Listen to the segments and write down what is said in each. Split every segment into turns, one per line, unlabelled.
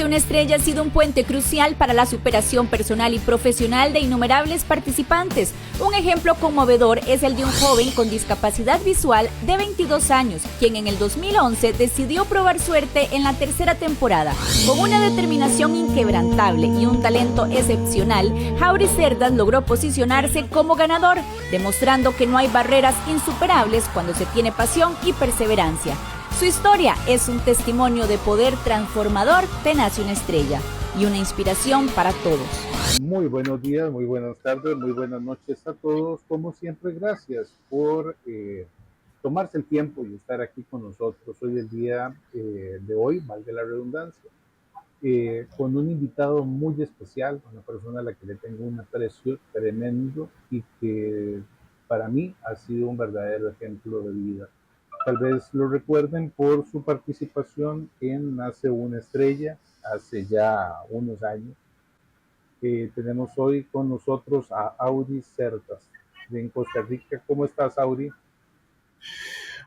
una estrella ha sido un puente crucial para la superación personal y profesional de innumerables participantes. Un ejemplo conmovedor es el de un joven con discapacidad visual de 22 años, quien en el 2011 decidió probar suerte en la tercera temporada. Con una determinación inquebrantable y un talento excepcional, Jaury Cerdas logró posicionarse como ganador, demostrando que no hay barreras insuperables cuando se tiene pasión y perseverancia. Su historia es un testimonio de poder transformador de Nace una estrella y una inspiración para todos.
Muy buenos días, muy buenas tardes, muy buenas noches a todos. Como siempre, gracias por tomarse el tiempo y estar aquí con nosotros. Hoy el día de hoy, valga la redundancia, con un invitado muy especial, una persona a la que le tengo un aprecio tremendo y que para mí ha sido un verdadero ejemplo de vida. Tal vez lo recuerden por su participación en Nace una estrella hace ya unos años. Tenemos hoy con nosotros a Jaury Cerdas en Costa Rica. ¿Cómo estás, Jaury?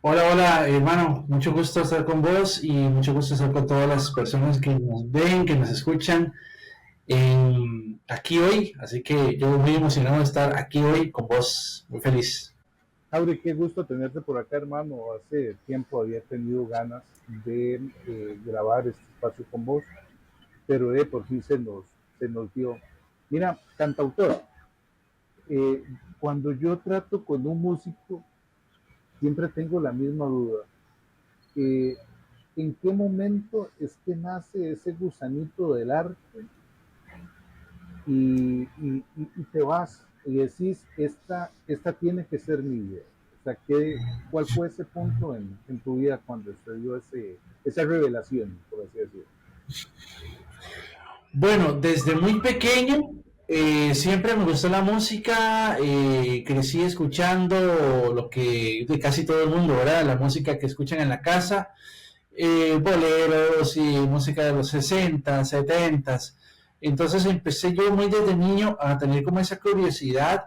Hola, hermano, mucho gusto estar con vos y mucho gusto estar con todas las personas que nos ven, que nos escuchan aquí hoy. Así que yo muy emocionado de estar aquí hoy con vos, muy feliz.
Jaury, qué gusto tenerte por acá, hermano. Hace tiempo había tenido ganas de grabar este espacio con vos, pero por fin se nos dio. Mira, cantautor, eh, cuando yo trato con un músico, siempre tengo la misma duda. Eh, ¿En qué momento es que nace ese gusanito del arte y te vas y decís, esta tiene que ser mi vida? O sea, ¿cuál fue ese punto en tu vida cuando se dio esa revelación, por así decirlo?
Bueno, desde muy pequeño siempre me gustó la música, crecí escuchando lo que de casi todo el mundo, ¿verdad? La música que escuchan en la casa, boleros y música de los 60, 70. Entonces empecé yo muy desde niño a tener como esa curiosidad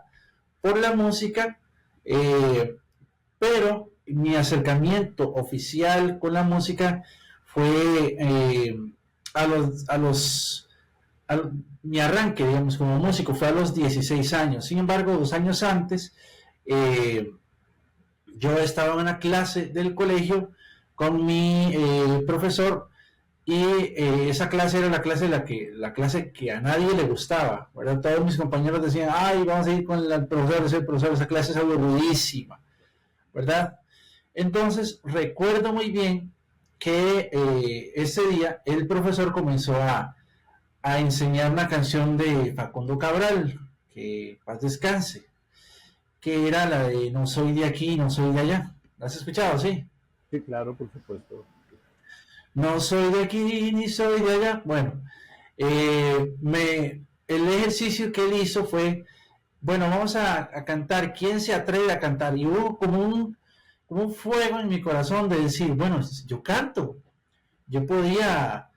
por la música, eh, pero mi acercamiento oficial con la música fue a los mi arranque, digamos, como músico fue a los 16 años. Sin embargo, 2 años antes, eh, yo estaba en una clase del colegio con mi profesor y esa clase era la clase que a nadie le gustaba, ¿verdad? Todos mis compañeros decían, ay, vamos a ir con el profesor, esa clase es aburridísima, ¿verdad? Entonces, recuerdo muy bien que ese día el profesor comenzó a enseñar una canción de Facundo Cabral, que paz descanse, que era la de No soy de aquí, no soy de allá. ¿La has escuchado? Sí.
Sí, claro, por supuesto.
No soy de aquí ni soy de allá. Bueno, el ejercicio que él hizo fue, bueno, vamos a cantar. ¿Quién se atreve a cantar? Y hubo como un fuego en mi corazón de decir, bueno, yo canto, yo podría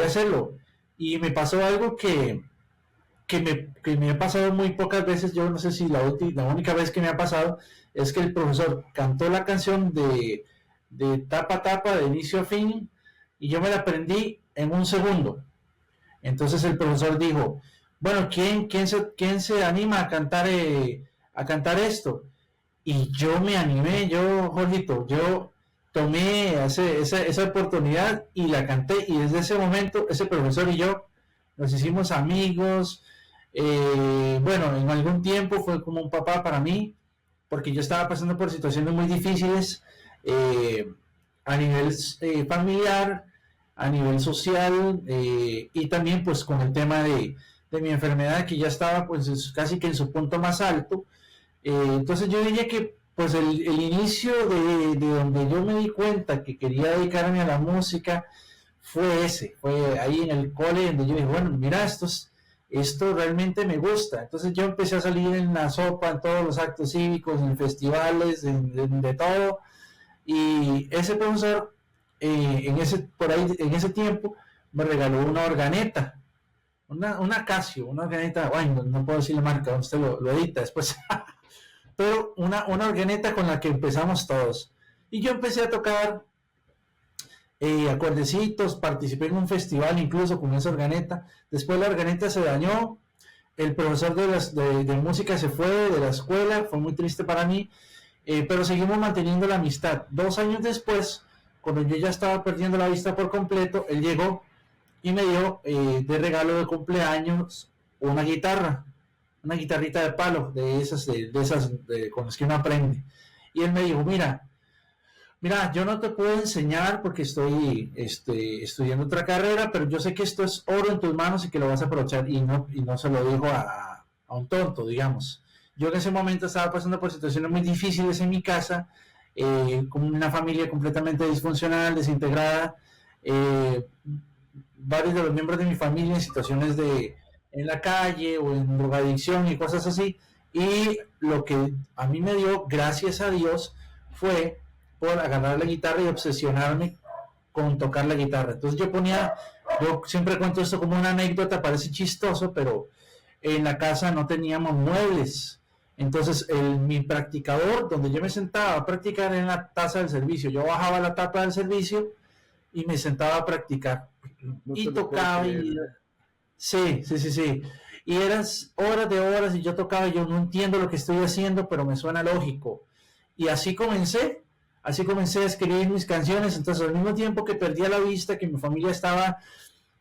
hacerlo. Y me pasó algo que me ha pasado muy pocas veces. Yo no sé si la única vez que me ha pasado es que el profesor cantó la canción de tapa a tapa, de inicio a fin, y yo me la aprendí en un segundo. Entonces el profesor dijo, bueno, quién se anima a cantar esto? Y yo me animé, Jorgito, yo tomé esa oportunidad y la canté, y desde ese momento ese profesor y yo nos hicimos amigos. Bueno, en algún tiempo fue como un papá para mí, porque yo estaba pasando por situaciones muy difíciles a nivel familiar, a nivel social, y también pues con el tema de mi enfermedad, que ya estaba pues casi que en su punto más alto. Entonces yo diría que pues el inicio de donde yo me di cuenta que quería dedicarme a la música fue ahí en el cole, donde yo dije, bueno, mira, esto realmente me gusta. Entonces yo empecé a salir en la sopa, en todos los actos cívicos, en festivales, de todo. Y ese profesor, en ese tiempo, me regaló una organeta, una Casio, una organeta, bueno, no puedo decir la marca, usted lo edita después, pero una organeta con la que empezamos todos. Y yo empecé a tocar acordeecitos, participé en un festival incluso con esa organeta. Después la organeta se dañó, el profesor de música se fue de la escuela, fue muy triste para mí, pero seguimos manteniendo la amistad. 2 años después, cuando yo ya estaba perdiendo la vista por completo, él llegó y me dio de regalo de cumpleaños una guitarra, una guitarrita de palo, de esas con las que uno aprende. Y él me dijo, mira, yo no te puedo enseñar porque estoy estudiando otra carrera, pero yo sé que esto es oro en tus manos y que lo vas a aprovechar. Y no se lo dijo a un tonto, digamos. Yo en ese momento estaba pasando por situaciones muy difíciles en mi casa, con una familia completamente disfuncional, desintegrada, varios de los miembros de mi familia en situaciones en la calle o en drogadicción y cosas así. Y lo que a mí me dio, gracias a Dios, fue por agarrar la guitarra y obsesionarme con tocar la guitarra. Entonces yo siempre cuento esto como una anécdota, parece chistoso, pero en la casa no teníamos muebles. Entonces mi practicador, donde yo me sentaba a practicar, en la taza del servicio. Yo bajaba la tapa del servicio y me sentaba a practicar.
No
Y
te lo
tocaba
puedo
y...
creer.
Sí. Y eran horas de horas y yo tocaba y yo no entiendo lo que estoy haciendo, pero me suena lógico. Y así comencé a escribir mis canciones. Entonces, al mismo tiempo que perdía la vista, que mi familia estaba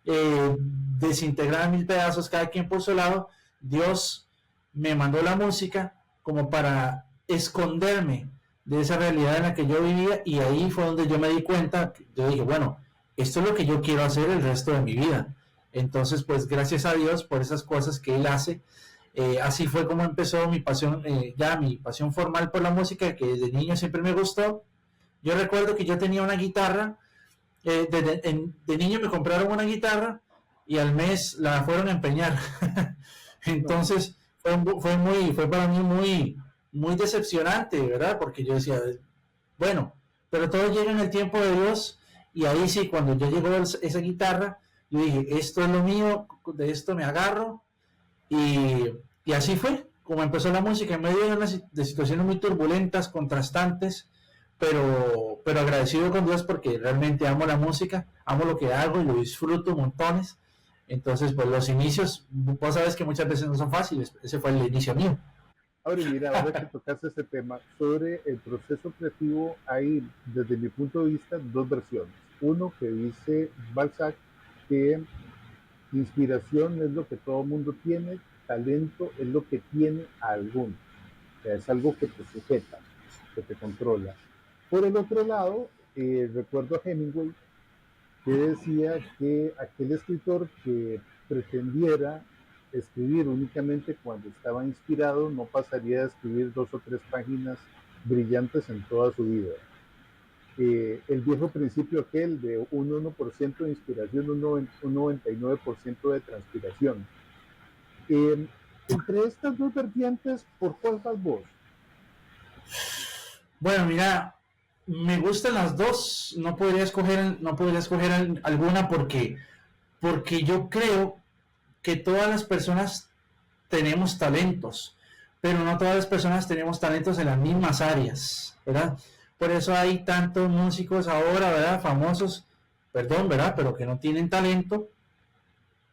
desintegrada en 1000 pedazos, cada quien por su lado, Dios me mandó la música como para esconderme de esa realidad en la que yo vivía, y ahí fue donde yo me di cuenta. Yo dije, bueno, esto es lo que yo quiero hacer el resto de mi vida. Entonces, pues gracias a Dios por esas cosas que Él hace. Así fue como empezó mi pasión, mi pasión formal por la música, que desde niño siempre me gustó. Yo recuerdo que yo tenía una guitarra, de niño me compraron una guitarra y al mes la fueron a empeñar. Entonces fue para mí muy decepcionante, ¿verdad? Porque yo decía, bueno, pero todo llega en el tiempo de Dios. Y ahí sí, cuando ya llegó esa guitarra, yo dije, esto es lo mío, de esto me agarro. Y así fue como empezó la música, en medio de situaciones muy turbulentas, contrastantes, pero agradecido con Dios porque realmente amo la música, amo lo que hago y lo disfruto montones. Entonces, pues los inicios, vos sabes que muchas veces no son fáciles. Ese fue el inicio mío.
Ahora, mira, ahora que tocaste ese tema, sobre el proceso creativo, hay, desde mi punto de vista, 2 versiones. Uno que dice Balzac que inspiración es lo que todo mundo tiene, talento es lo que tiene a alguno. O sea, es algo que te sujeta, que te controla. Por el otro lado, recuerdo a Hemingway, que decía que aquel escritor que pretendiera escribir únicamente cuando estaba inspirado no pasaría a escribir 2 o 3 páginas brillantes en toda su vida. El viejo principio aquel de un 1% de inspiración, un 99% de transpiración. Entre estas 2 vertientes, ¿por cuál vas vos?
Bueno, mira, me gustan las dos. No podría escoger alguna porque yo creo que todas las personas tenemos talentos, pero no todas las personas tenemos talentos en las mismas áreas, ¿verdad? Por eso hay tantos músicos ahora, ¿verdad? Famosos, perdón, ¿verdad? Pero que no tienen talento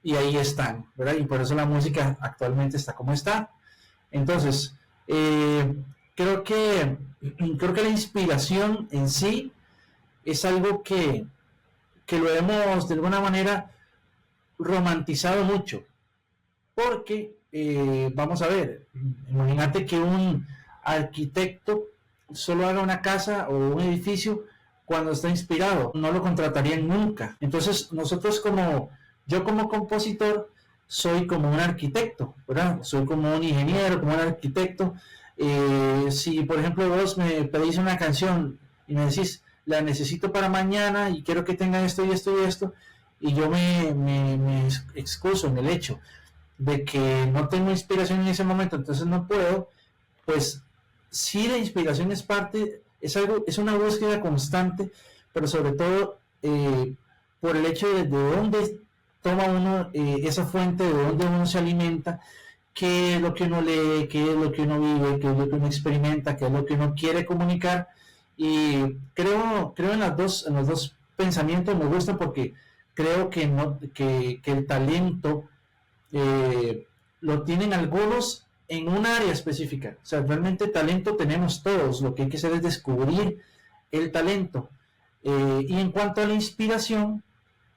y ahí están, ¿verdad? Y por eso la música actualmente está como está. Entonces, creo que la inspiración en sí es algo que lo hemos de alguna manera romantizado mucho, porque vamos a ver, imagínate que un arquitecto solo haga una casa o un edificio cuando está inspirado, no lo contratarían nunca. Entonces yo como compositor soy como un arquitecto, ¿verdad? Soy como un ingeniero, como un arquitecto. Si por ejemplo vos me pedís una canción y me decís, la necesito para mañana y quiero que tenga esto y esto y esto, y yo me excuso en el hecho de que no tengo inspiración en ese momento, entonces no puedo, pues sí, la inspiración es parte, es una búsqueda constante, pero sobre todo por el hecho de dónde toma uno esa fuente, de dónde uno se alimenta, qué es lo que uno lee, qué es lo que uno vive, qué es lo que uno experimenta, qué es lo que uno quiere comunicar. Y creo en los dos pensamiento me gusta porque creo que, no, que el talento lo tienen algunos en un área específica. O sea, realmente talento tenemos todos, lo que hay que hacer es descubrir el talento. Y en cuanto a la inspiración,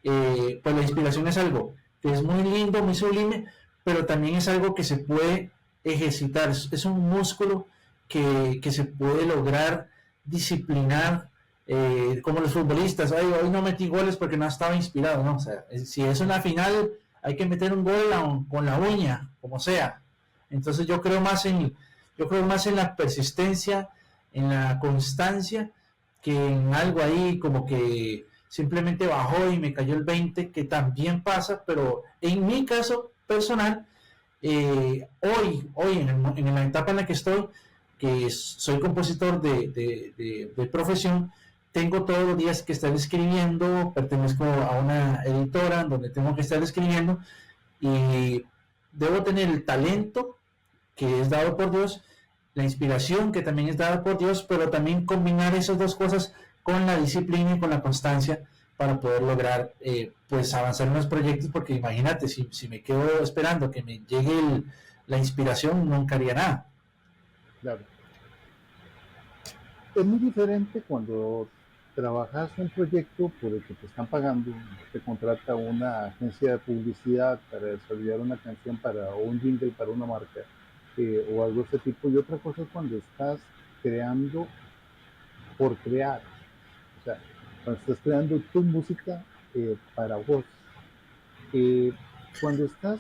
pues la inspiración es algo que es muy lindo, muy sublime, pero también es algo que se puede ejercitar, es un músculo que se puede lograr disciplinar, como los futbolistas. Ay, hoy no metí goles porque no estaba inspirado, ¿no? O sea, si es una final, hay que meter un gol con la uña, como sea. Entonces yo creo más en la persistencia, en la constancia, que en algo ahí como que simplemente bajó y me cayó el 20, que también pasa, pero en mi caso personal, hoy en la etapa en la que estoy, que soy compositor de profesión, tengo todos los días que estar escribiendo, pertenezco a una editora donde tengo que estar escribiendo y debo tener el talento que es dado por Dios, la inspiración que también es dada por Dios, pero también combinar esas dos cosas con la disciplina y con la constancia para poder lograr pues avanzar en los proyectos, porque imagínate, si me quedo esperando que me llegue la inspiración, nunca haría nada.
Claro. Es muy diferente cuando trabajas un proyecto por el que te están pagando, te contrata una agencia de publicidad para desarrollar una canción para o un jingle para una marca o algo de ese tipo, y otra cosa es cuando estás creando por crear, o sea, cuando estás creando tu música para vos. Cuando estás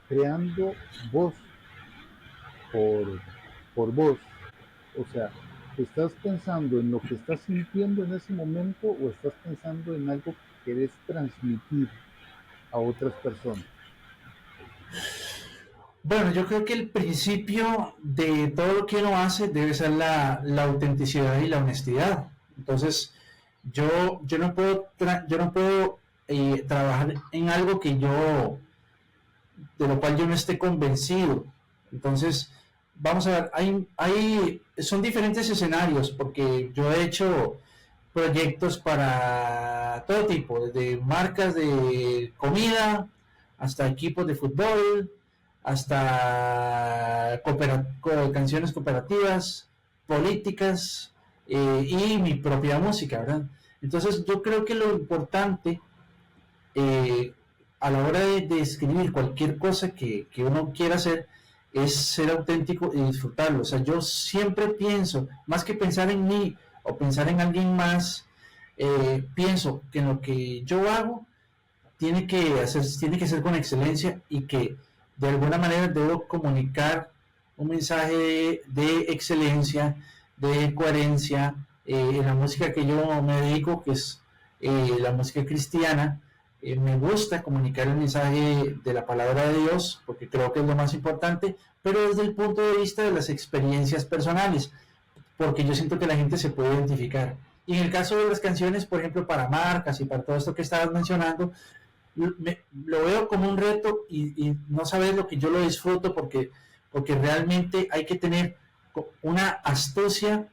creando vos por, por vos, o sea, ¿estás pensando en lo que estás sintiendo en ese momento o estás pensando en algo que querés transmitir a otras personas?
Bueno, yo creo que el principio de todo lo que uno hace debe ser la autenticidad y la honestidad. Entonces, yo no puedo, yo no puedo trabajar en algo de lo cual yo no esté convencido. Entonces, vamos a ver, son diferentes escenarios, porque yo he hecho proyectos para todo tipo, desde marcas de comida hasta equipos de fútbol, hasta canciones cooperativas, políticas, y mi propia música, ¿verdad? Entonces yo creo que lo importante eh, a la hora de escribir cualquier cosa que uno quiera hacer es ser auténtico y disfrutarlo. O sea, yo siempre pienso, más que pensar en mí o pensar en alguien más, pienso que en lo que yo hago tiene que ser con excelencia y que de alguna manera debo comunicar un mensaje de excelencia, de coherencia, en la música que yo me dedico, que es la música cristiana. Me gusta comunicar el mensaje de la palabra de Dios, porque creo que es lo más importante, pero desde el punto de vista de las experiencias personales, porque yo siento que la gente se puede identificar. Y en el caso de las canciones, por ejemplo, para marcas y para todo esto que estabas mencionando, lo veo como un reto y no sabes lo que yo lo disfruto, porque realmente hay que tener una astucia,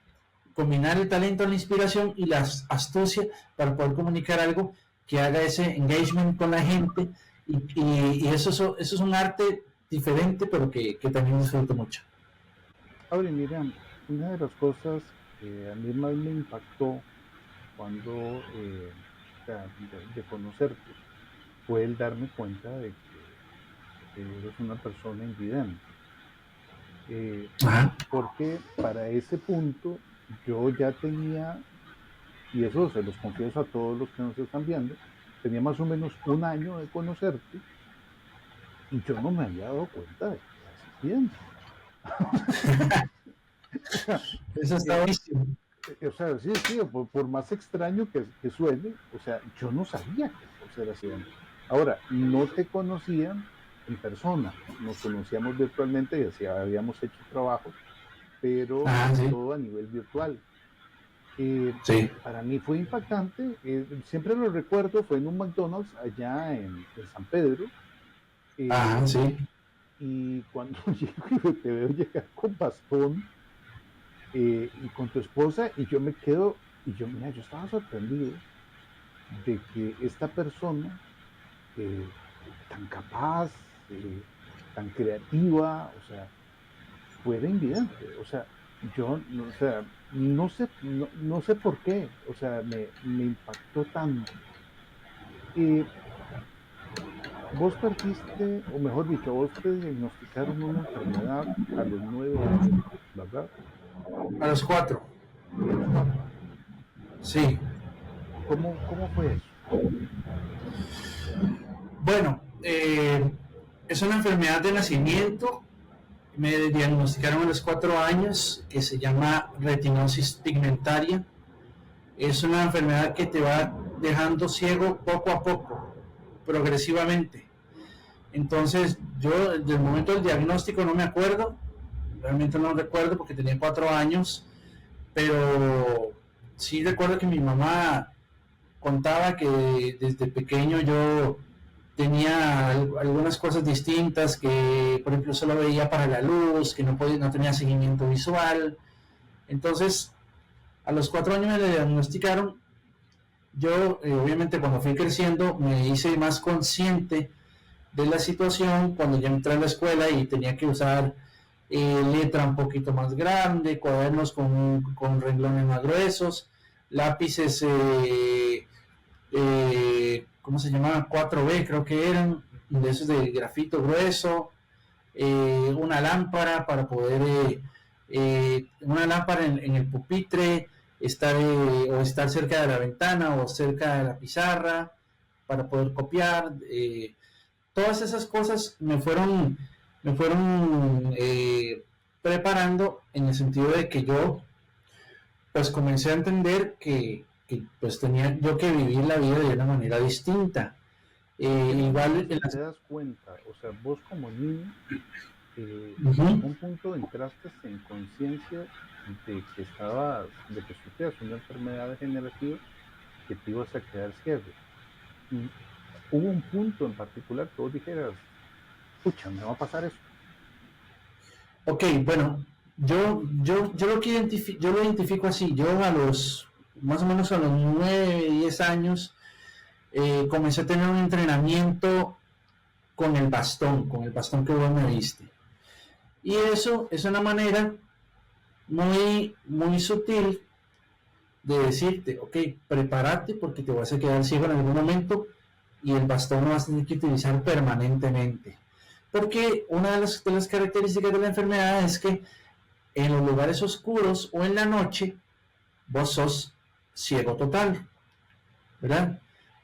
combinar el talento, la inspiración y la astucia para poder comunicar algo que haga ese engagement con la gente, y eso es un arte diferente, pero que también disfruto mucho.
Ahora, mira, una de las cosas que a mí más me impactó cuando de conocerte fue el darme cuenta de que eres una persona invidente. Porque para ese punto yo ya tenía, y eso se los confieso a todos los que nos están viendo, tenía más o menos un año de conocerte y yo no me había dado cuenta de que eras invidente.
Eso está buenísimo.
O sea, sí, por más extraño que suene, o sea, yo no sabía que vos eras invidente. Ahora, no te conocían en persona, nos conocíamos virtualmente y así habíamos hecho trabajos, pero
sí.
todo a nivel virtual.
Sí.
Para mí fue impactante, siempre lo recuerdo, fue en un McDonald's allá en San Pedro.
Sí.
Y cuando llego y te veo llegar con bastón y con tu esposa, y yo me quedo, y yo, mira, yo estaba sorprendido de que esta persona tan capaz, tan creativa, o sea, fuera invidente. O sea, yo, o sea, no sé por qué, o sea, me impactó tanto. Y vos perdiste, o mejor dicho, vos te diagnosticaron una enfermedad a los 9 años, ¿verdad?
A los 4.
A los 4 años.
Sí.
¿Cómo fue eso?
Bueno, es una enfermedad de nacimiento. Me diagnosticaron a los 4 años, que se llama retinosis pigmentaria. Es una enfermedad que te va dejando ciego poco a poco, progresivamente. Entonces, yo del momento del diagnóstico no me acuerdo, realmente no recuerdo porque tenía 4 años, pero sí recuerdo que mi mamá contaba que desde pequeño yo tenía algunas cosas distintas, que por ejemplo solo veía para la luz, que no tenía seguimiento visual. Entonces, a los 4 años me diagnosticaron. Yo, obviamente, cuando fui creciendo, me hice más consciente de la situación cuando ya entré a la escuela y tenía que usar letra un poquito más grande, cuadernos con renglones más gruesos, lápices, ¿cómo se llamaban? 4B creo que eran, de esos de grafito grueso, una lámpara para poder, una lámpara en el pupitre, estar cerca de la ventana o cerca de la pizarra para poder copiar. Todas esas cosas me fueron preparando en el sentido de que yo pues comencé a entender que pues tenía yo que vivir la vida de una manera distinta. Igual
te das cuenta, o sea, vos como niño,
uh-huh.
En algún punto entraste en conciencia de que sufrías una enfermedad degenerativa, que te ibas a quedar ciego. Y hubo un punto en particular que vos dijeras, pucha, me va a pasar eso.
Ok, bueno, yo lo identifico así. Yo más o menos a los 9, 10 años, comencé a tener un entrenamiento con el bastón que vos me viste. Y eso es una manera muy, muy sutil de decirte, ok, prepárate porque te vas a quedar ciego en algún momento y el bastón lo vas a tener que utilizar permanentemente. Porque una de las características de la enfermedad es que en los lugares oscuros o en la noche vos sos ciego total, ¿verdad?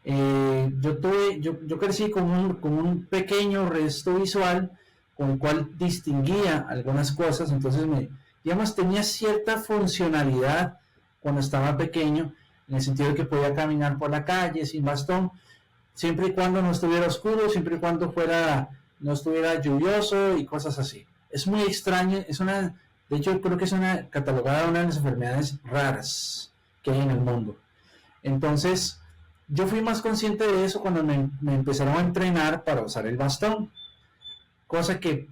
Yo crecí con un pequeño resto visual con el cual distinguía algunas cosas, entonces tenía cierta funcionalidad cuando estaba pequeño, en el sentido de que podía caminar por la calle sin bastón, siempre y cuando no estuviera oscuro, siempre y cuando no estuviera lluvioso y cosas así. Es muy extraño, de hecho creo que es catalogada una de las enfermedades raras que hay en el mundo. Entonces, yo fui más consciente de eso cuando me empezaron a entrenar para usar el bastón, cosa que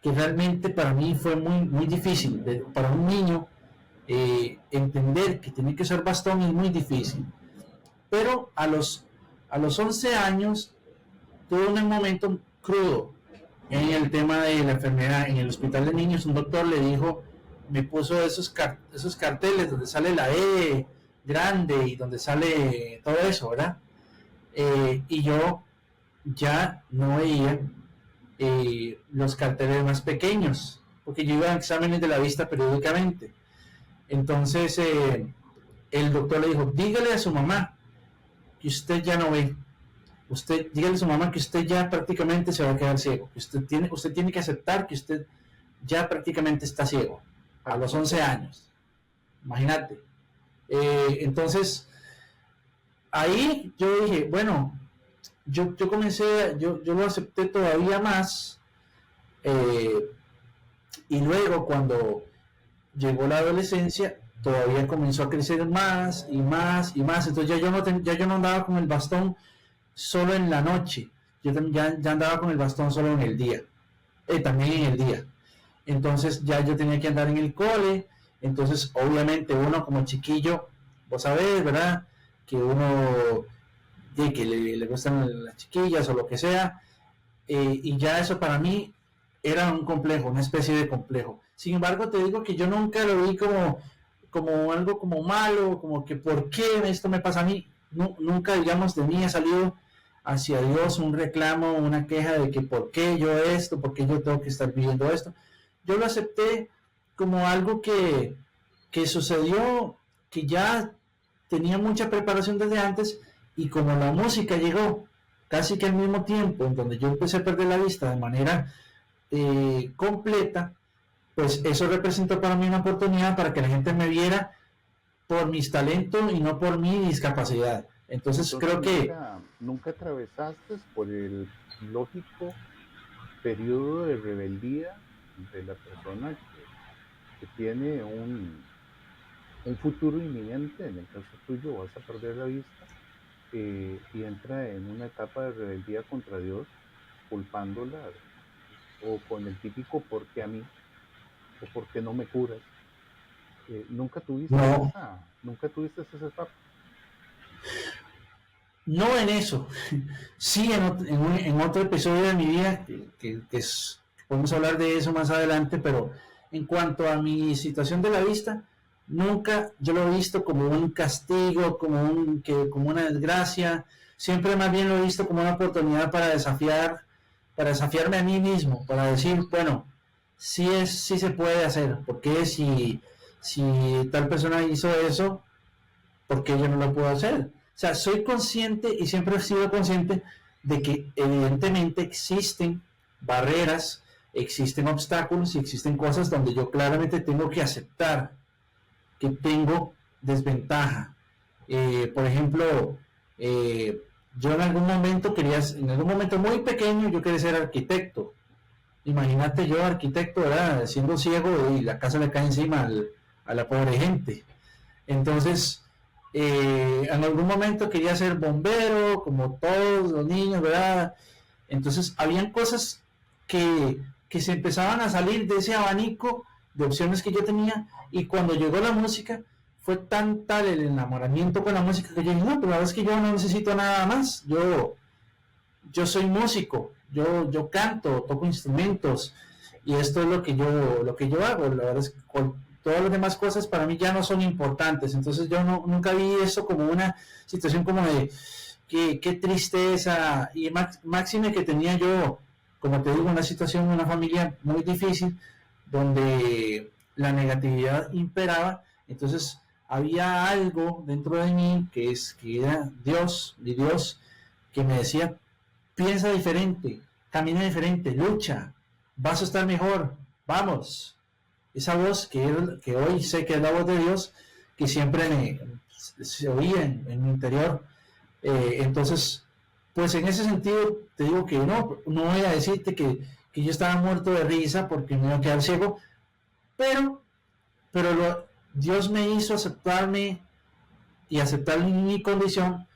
realmente para mí fue muy, muy difícil. Para un niño entender que tiene que usar bastón es muy difícil. Pero a los 11 años tuve un momento crudo en el tema de la enfermedad. En el hospital de niños un doctor me puso esos carteles donde sale la E grande y donde sale todo eso, ¿verdad? Y yo ya no veía los carteles más pequeños, porque yo iba a exámenes de la vista periódicamente. Entonces el doctor le dijo, dígale a su mamá que usted ya no ve. Dígale a su mamá que usted ya prácticamente se va a quedar ciego. Que usted tiene que aceptar que usted ya prácticamente está ciego a los 11 años. Imagínate. Entonces, ahí yo dije, bueno, yo lo acepté todavía más. Y luego cuando llegó la adolescencia, todavía comenzó a crecer más y más y más. Entonces ya yo no andaba con el bastón solo en la noche, yo ya andaba con el bastón solo en el día, también en el día. Entonces ya yo tenía que andar en el cole. Entonces obviamente uno como chiquillo, vos sabés, ¿verdad? uno que le gustan las chiquillas o lo que sea, y ya eso para mí era un complejo, una especie de complejo. Sin embargo, te digo que yo nunca lo vi como algo como malo, como que ¿por qué esto me pasa a mí? No, nunca, digamos, de mí ha salido hacia Dios un reclamo, una queja de que ¿por qué yo esto? ¿Por qué yo tengo que estar viviendo esto? Yo lo acepté como algo que sucedió, que ya tenía mucha preparación desde antes, y como la música llegó casi que al mismo tiempo en donde yo empecé a perder la vista de manera completa, pues eso representó para mí una oportunidad para que la gente me viera por mis talentos y no por mi discapacidad. Entonces creo que
nunca atravesaste por el lógico periodo de rebeldía de la persona que tiene un futuro inminente. En el caso tuyo vas a perder la vista, y entra en una etapa de rebeldía contra Dios, culpándola, o con el típico ¿por qué a mí? O ¿por qué no me curas? ¿Nunca tuviste esa etapa?
No en eso, sí en otro episodio de mi vida, que podemos hablar de eso más adelante, pero en cuanto a mi situación de la vista, nunca yo lo he visto como un castigo, como una desgracia. Siempre más bien lo he visto como una oportunidad para desafiarme a mí mismo, para decir, bueno, sí se puede hacer, porque si tal persona hizo eso, ¿por qué yo no lo puedo hacer? O sea, soy consciente y siempre he sido consciente de que evidentemente existen barreras, existen obstáculos y existen cosas donde yo claramente tengo que aceptar que tengo desventaja. Por ejemplo, yo en algún momento muy pequeño, yo quería ser arquitecto. Imagínate yo, arquitecto, ¿verdad? Siendo ciego y la casa le cae encima a la pobre gente. Entonces, en algún momento quería ser bombero, como todos los niños, ¿verdad? Entonces, habían cosas que se empezaban a salir de ese abanico de opciones que yo tenía, y cuando llegó la música, fue tal el enamoramiento con la música que yo dije, no, pero la verdad es que yo no necesito nada más, yo soy músico, yo canto, toco instrumentos, y esto es lo que yo hago. La verdad es que todas las demás cosas para mí ya no son importantes. Entonces yo nunca vi eso como una situación como de qué tristeza, y máxime que tenía yo, como te digo, una situación, una familia muy difícil, donde la negatividad imperaba. Entonces había algo dentro de mí que era Dios, mi Dios, que me decía, piensa diferente, camina diferente, lucha, vas a estar mejor, vamos. Esa voz que hoy sé que es la voz de Dios, que siempre se oía en mi interior. Entonces, pues en ese sentido te digo que no voy a decirte que yo estaba muerto de risa porque me iba a quedar ciego, pero Dios me hizo aceptarme y aceptar mi condición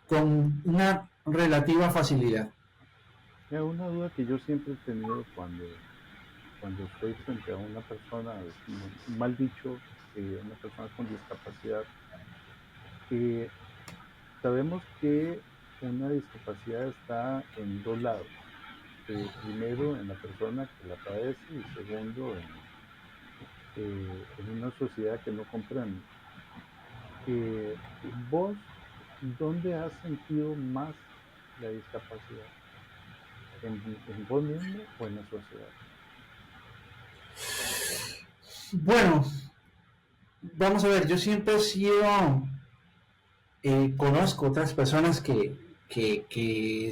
con una relativa facilidad.
Una duda que yo siempre he tenido cuando estoy frente a una persona, mal dicho, una persona con discapacidad, sabemos que una discapacidad está en dos lados. Primero en la persona que la padece, y segundo en una sociedad que no comprende. ¿Vos dónde has sentido más la discapacidad? ¿En vos mismo o en la sociedad?
Bueno, vamos a ver, yo siempre he sido, conozco otras personas que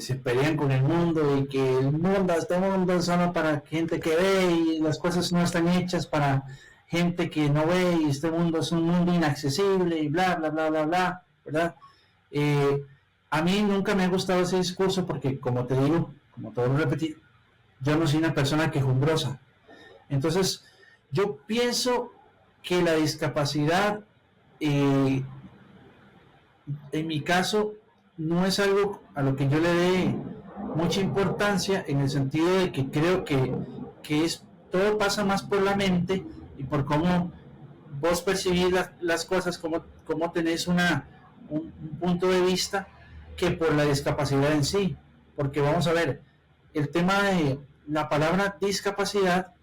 se pelean con el mundo, y que este mundo es solo para gente que ve, y las cosas no están hechas para gente que no ve, y este mundo es un mundo inaccesible, y bla, bla, bla, bla, bla, ¿verdad? A mí nunca me ha gustado ese discurso porque, como te digo, como te vuelvo a repetir, yo no soy una persona quejumbrosa. Entonces, yo pienso que la discapacidad, en mi caso, no es algo a lo que yo le dé mucha importancia, en el sentido de que creo que todo pasa más por la mente y por cómo vos percibís las cosas, cómo tenés una un punto de vista que por la discapacidad en sí, porque vamos a ver, el tema de la palabra discapacidad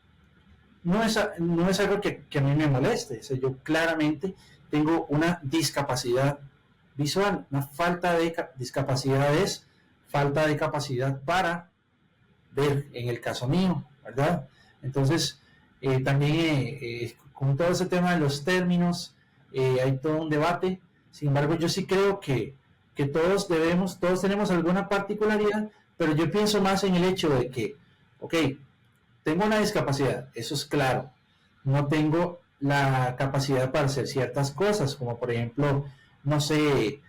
no es algo que a mí me moleste. O sea, yo claramente tengo una discapacidad visual, una falta de discapacidad es falta de capacidad para ver, en el caso mío, ¿verdad? Entonces, también con todo ese tema de los términos, hay todo un debate. Sin embargo, yo sí creo que todos tenemos alguna particularidad, pero yo pienso más en el hecho de que, ok, tengo una discapacidad, eso es claro. No tengo la capacidad para hacer ciertas cosas, como por ejemplo, no sé,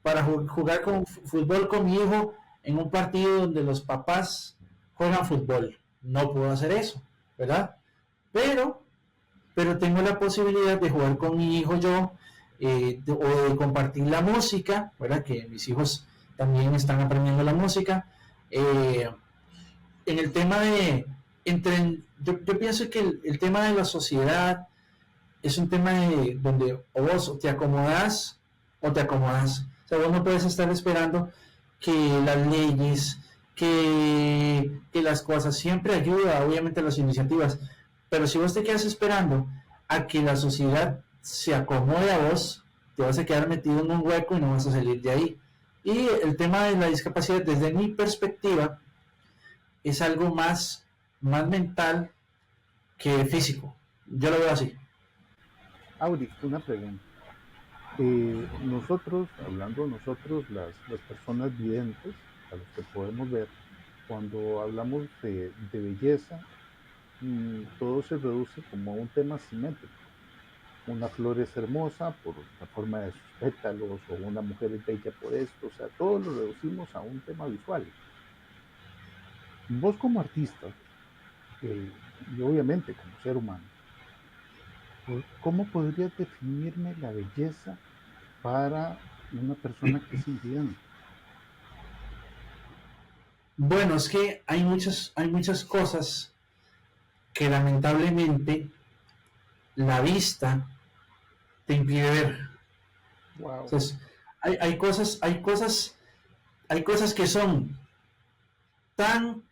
para jugar con fútbol con mi hijo en un partido donde los papás juegan fútbol. No puedo hacer eso, ¿verdad? Pero tengo la posibilidad de jugar con mi hijo yo, o de compartir la música, ¿verdad? Que mis hijos también están aprendiendo la música. En el tema yo pienso que el tema de la sociedad es un tema donde o vos te acomodas o te acomodas. O sea, vos no puedes estar esperando que las leyes, que las cosas, siempre ayuda, obviamente, las iniciativas, pero si vos te quedas esperando a que la sociedad se acomode a vos, te vas a quedar metido en un hueco y no vas a salir de ahí. Y el tema de la discapacidad, desde mi perspectiva, es algo más mental que físico. Yo lo veo así.
Auri, una pregunta. Nosotros, hablando nosotros, las personas videntes, a los que podemos ver, cuando hablamos de belleza, todo se reduce como a un tema simétrico. Una flor es hermosa por la forma de sus pétalos, o una mujer es bella por esto, o sea, todo lo reducimos a un tema visual. Vos como artista, y obviamente como ser humano, ¿cómo podrías definirme la belleza para una persona que es invidente?
Bueno, es que hay muchas cosas que lamentablemente la vista te impide ver.
Wow.
Entonces, hay cosas que son tan,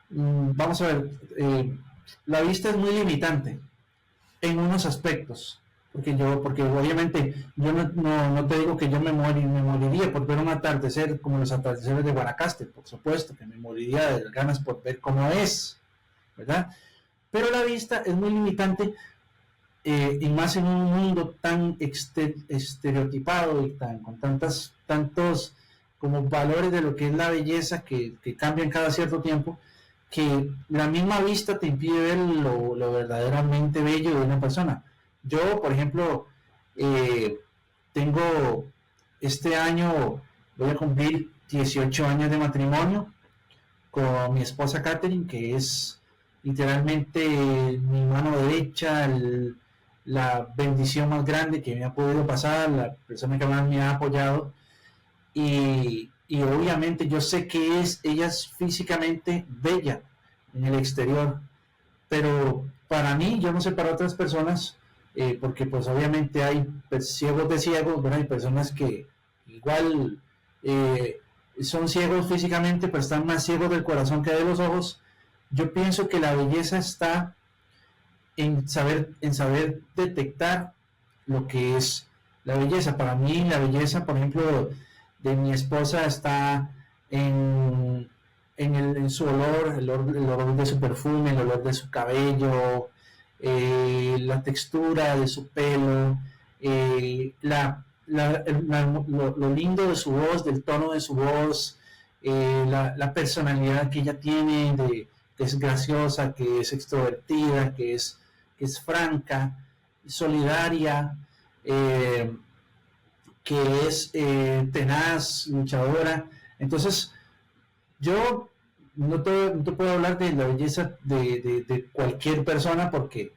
vamos a ver, la vista es muy limitante en unos aspectos, porque obviamente yo no te digo que yo me moriría por ver un atardecer como los atardeceres de Guanacaste, por supuesto que me moriría de ganas por ver cómo es, ¿verdad? Pero la vista es muy limitante, y más en un mundo tan estereotipado y con tantos como valores de lo que es la belleza que cambian cada cierto tiempo, que la misma vista te impide ver lo verdaderamente bello de una persona. Yo, por ejemplo, tengo este año, voy a cumplir 18 años de matrimonio con mi esposa Catherine, que es literalmente mi mano derecha, la bendición más grande que me ha podido pasar, la persona que más me ha apoyado. Y obviamente yo sé que ella es físicamente bella en el exterior, pero para mí, yo no sé para otras personas, porque pues obviamente hay ciegos de ciegos, ¿verdad? Hay personas que igual son ciegos físicamente, pero están más ciegos del corazón que de los ojos. Yo pienso que la belleza está en saber detectar lo que es la belleza. Para mí la belleza, por ejemplo, de mi esposa está en su olor, el olor de su perfume, el olor de su cabello, la textura de su pelo, lo lindo de su voz, del tono de su voz, la personalidad que ella tiene, que es graciosa, que es extrovertida, que es franca, solidaria, que es tenaz, luchadora. Entonces, yo no te puedo hablar de la belleza de cualquier persona porque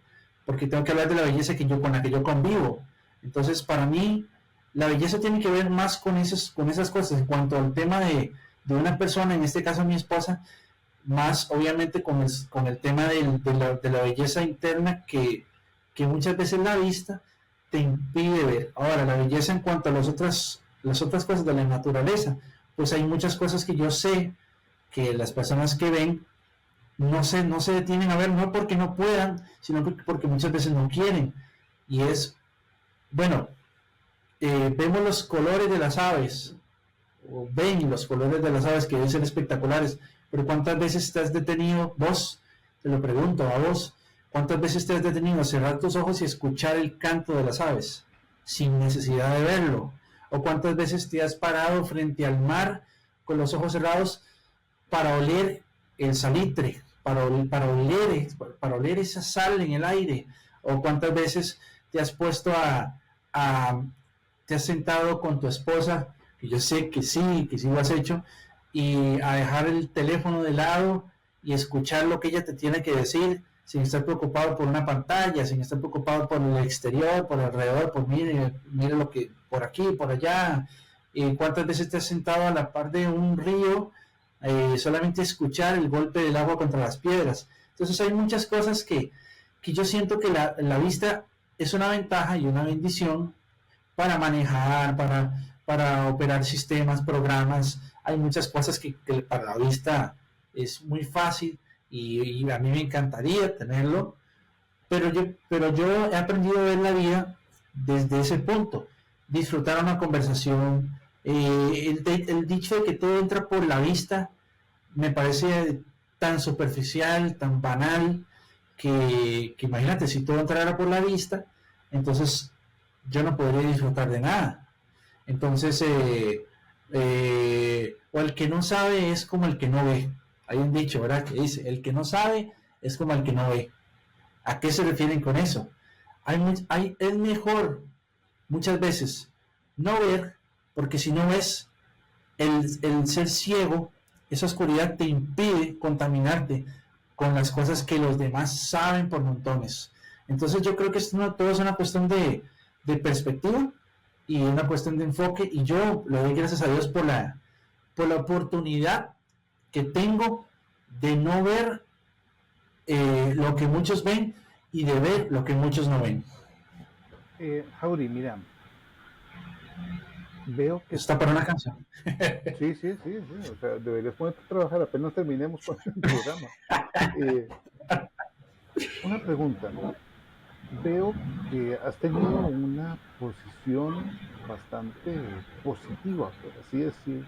tengo que hablar de la belleza con la que yo convivo. Entonces, para mí, la belleza tiene que ver más con esas cosas. En cuanto al tema de una persona, en este caso mi esposa, más obviamente con el tema de la belleza interna que muchas veces la vista te impide ver. Ahora, la belleza en cuanto a las otras cosas de la naturaleza, pues hay muchas cosas que yo sé que las personas que ven no se detienen a ver, no porque no puedan, sino porque muchas veces no quieren. Y es, bueno, vemos los colores de las aves, o ven los colores de las aves que deben ser espectaculares, pero ¿cuántas veces te has detenido, vos, te lo pregunto a vos, cuántas veces te has detenido a cerrar tus ojos y escuchar el canto de las aves, sin necesidad de verlo? ¿O cuántas veces te has parado frente al mar con los ojos cerrados para oler el salitre, para oler esa sal en el aire? ¿O cuántas veces te has puesto te has sentado con tu esposa, que yo sé que sí lo has hecho, y a dejar el teléfono de lado y escuchar lo que ella te tiene que decir, sin estar preocupado por una pantalla, sin estar preocupado por el exterior, por alrededor, por mire lo que, por aquí, por allá? ¿Cuántas veces te has sentado a la par de un río, solamente escuchar el golpe del agua contra las piedras? Entonces hay muchas cosas que yo siento que la vista es una ventaja y una bendición para manejar, para operar sistemas, programas. Hay muchas cosas que para la vista es muy fácil y a mí me encantaría tenerlo, pero yo he aprendido a ver la vida desde ese punto, disfrutar una conversación. El dicho de que todo entra por la vista me parece tan superficial, tan banal, que imagínate, si todo entrara por la vista, entonces yo no podría disfrutar de nada. Entonces, o el que no sabe es como el que no ve. Hay un dicho, ¿verdad?, que dice, el que no sabe es como el que no ve. ¿A qué se refieren con eso? Es mejor muchas veces no ver, porque si no ves, el ser ciego, esa oscuridad te impide contaminarte con las cosas que los demás saben por montones. Entonces yo creo que todo es una cuestión de perspectiva y una cuestión de enfoque, y yo le doy gracias a Dios por la oportunidad que tengo de no ver lo que muchos ven y de ver lo que muchos no ven.
Jauri, mira, veo que
está para una canción.
Sí, o sea, deberías ponerte a trabajar apenas terminemos con el programa. Una pregunta, ¿no? Veo que has tenido una posición bastante positiva, por así decirlo,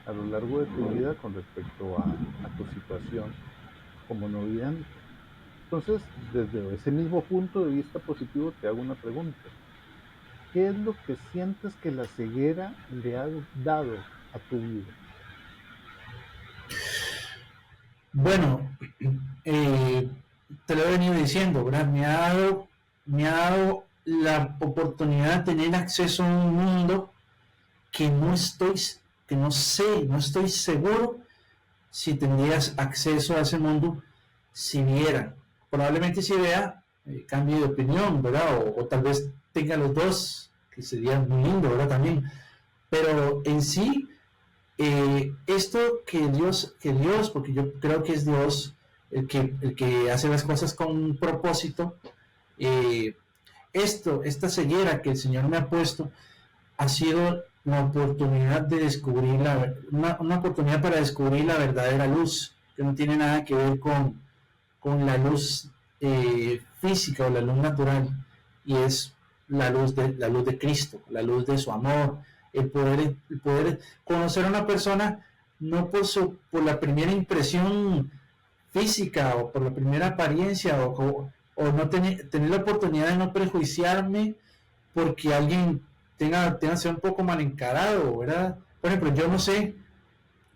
a lo largo de tu vida con respecto a tu situación como no vidente. Entonces, desde ese mismo punto de vista positivo, te hago una pregunta. ¿Qué es lo que sientes que la ceguera le ha dado a tu vida?
Bueno, te lo he venido diciendo, ¿verdad? Me ha dado la oportunidad de tener acceso a un mundo que no estoy seguro si tendrías acceso a ese mundo si viera. Probablemente si vea, cambie de opinión, ¿verdad? O tal vez tenga los dos, que sería muy lindo, ¿verdad? También. Pero en sí, esto que Dios, porque yo creo que es Dios el que hace las cosas con un propósito, esta ceguera que el Señor me ha puesto ha sido la oportunidad de descubrir una oportunidad para descubrir la verdadera luz, que no tiene nada que ver con la luz física o la luz natural, y es la luz de Cristo, la luz de su amor, el poder conocer a una persona no por la primera impresión física o por la primera apariencia, o no tener la oportunidad de no prejuiciarme porque alguien tenga ser un poco mal encarado, ¿verdad? Por ejemplo, yo no sé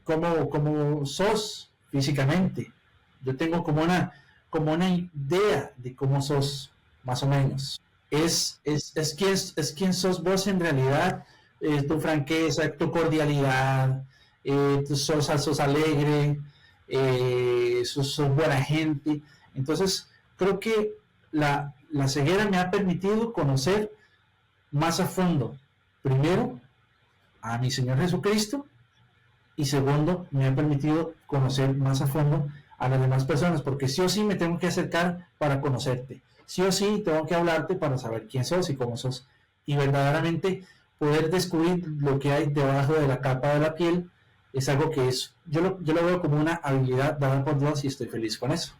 cómo sos físicamente. Yo tengo como una idea de cómo sos, más o menos. Es quien sos vos en realidad, tu franqueza, tu cordialidad, sos alegre, sos buena gente. Entonces, creo que la ceguera me ha permitido conocer más a fondo, primero, a mi Señor Jesucristo, y segundo, me ha permitido conocer más a fondo a las demás personas, porque sí o sí me tengo que acercar para conocerte. sí o sí tengo que hablarte para saber quién sos y cómo sos. Y verdaderamente poder descubrir lo que hay debajo de la capa de la piel es algo que yo lo veo como una habilidad dada por Dios y estoy feliz con eso.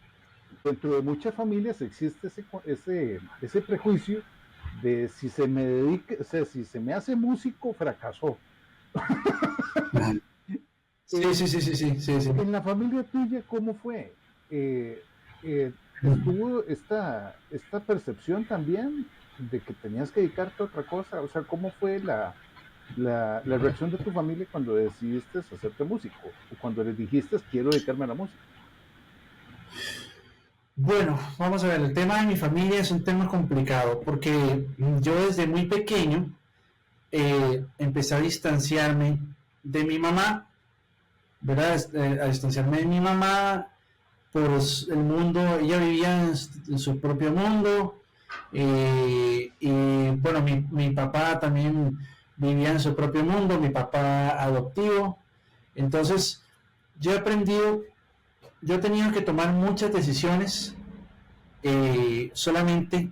Dentro de muchas familias existe ese prejuicio de si se me dedica, o sea, si se me hace músico, fracasó.
Sí.
En la familia tuya, ¿cómo fue? ¿Estuvo esta percepción también de que tenías que dedicarte a otra cosa? O sea, ¿cómo fue la reacción de tu familia cuando decidiste hacerte músico? O cuando les dijiste, quiero dedicarme a la música.
Bueno, vamos a ver, el tema de mi familia es un tema complicado porque yo desde muy pequeño empecé a distanciarme de mi mamá, ¿verdad? A distanciarme de mi mamá por el mundo, ella vivía en su propio mundo, y bueno, mi papá también vivía en su propio mundo, mi papá adoptivo. Entonces yo he aprendido, yo he tenido que tomar muchas decisiones solamente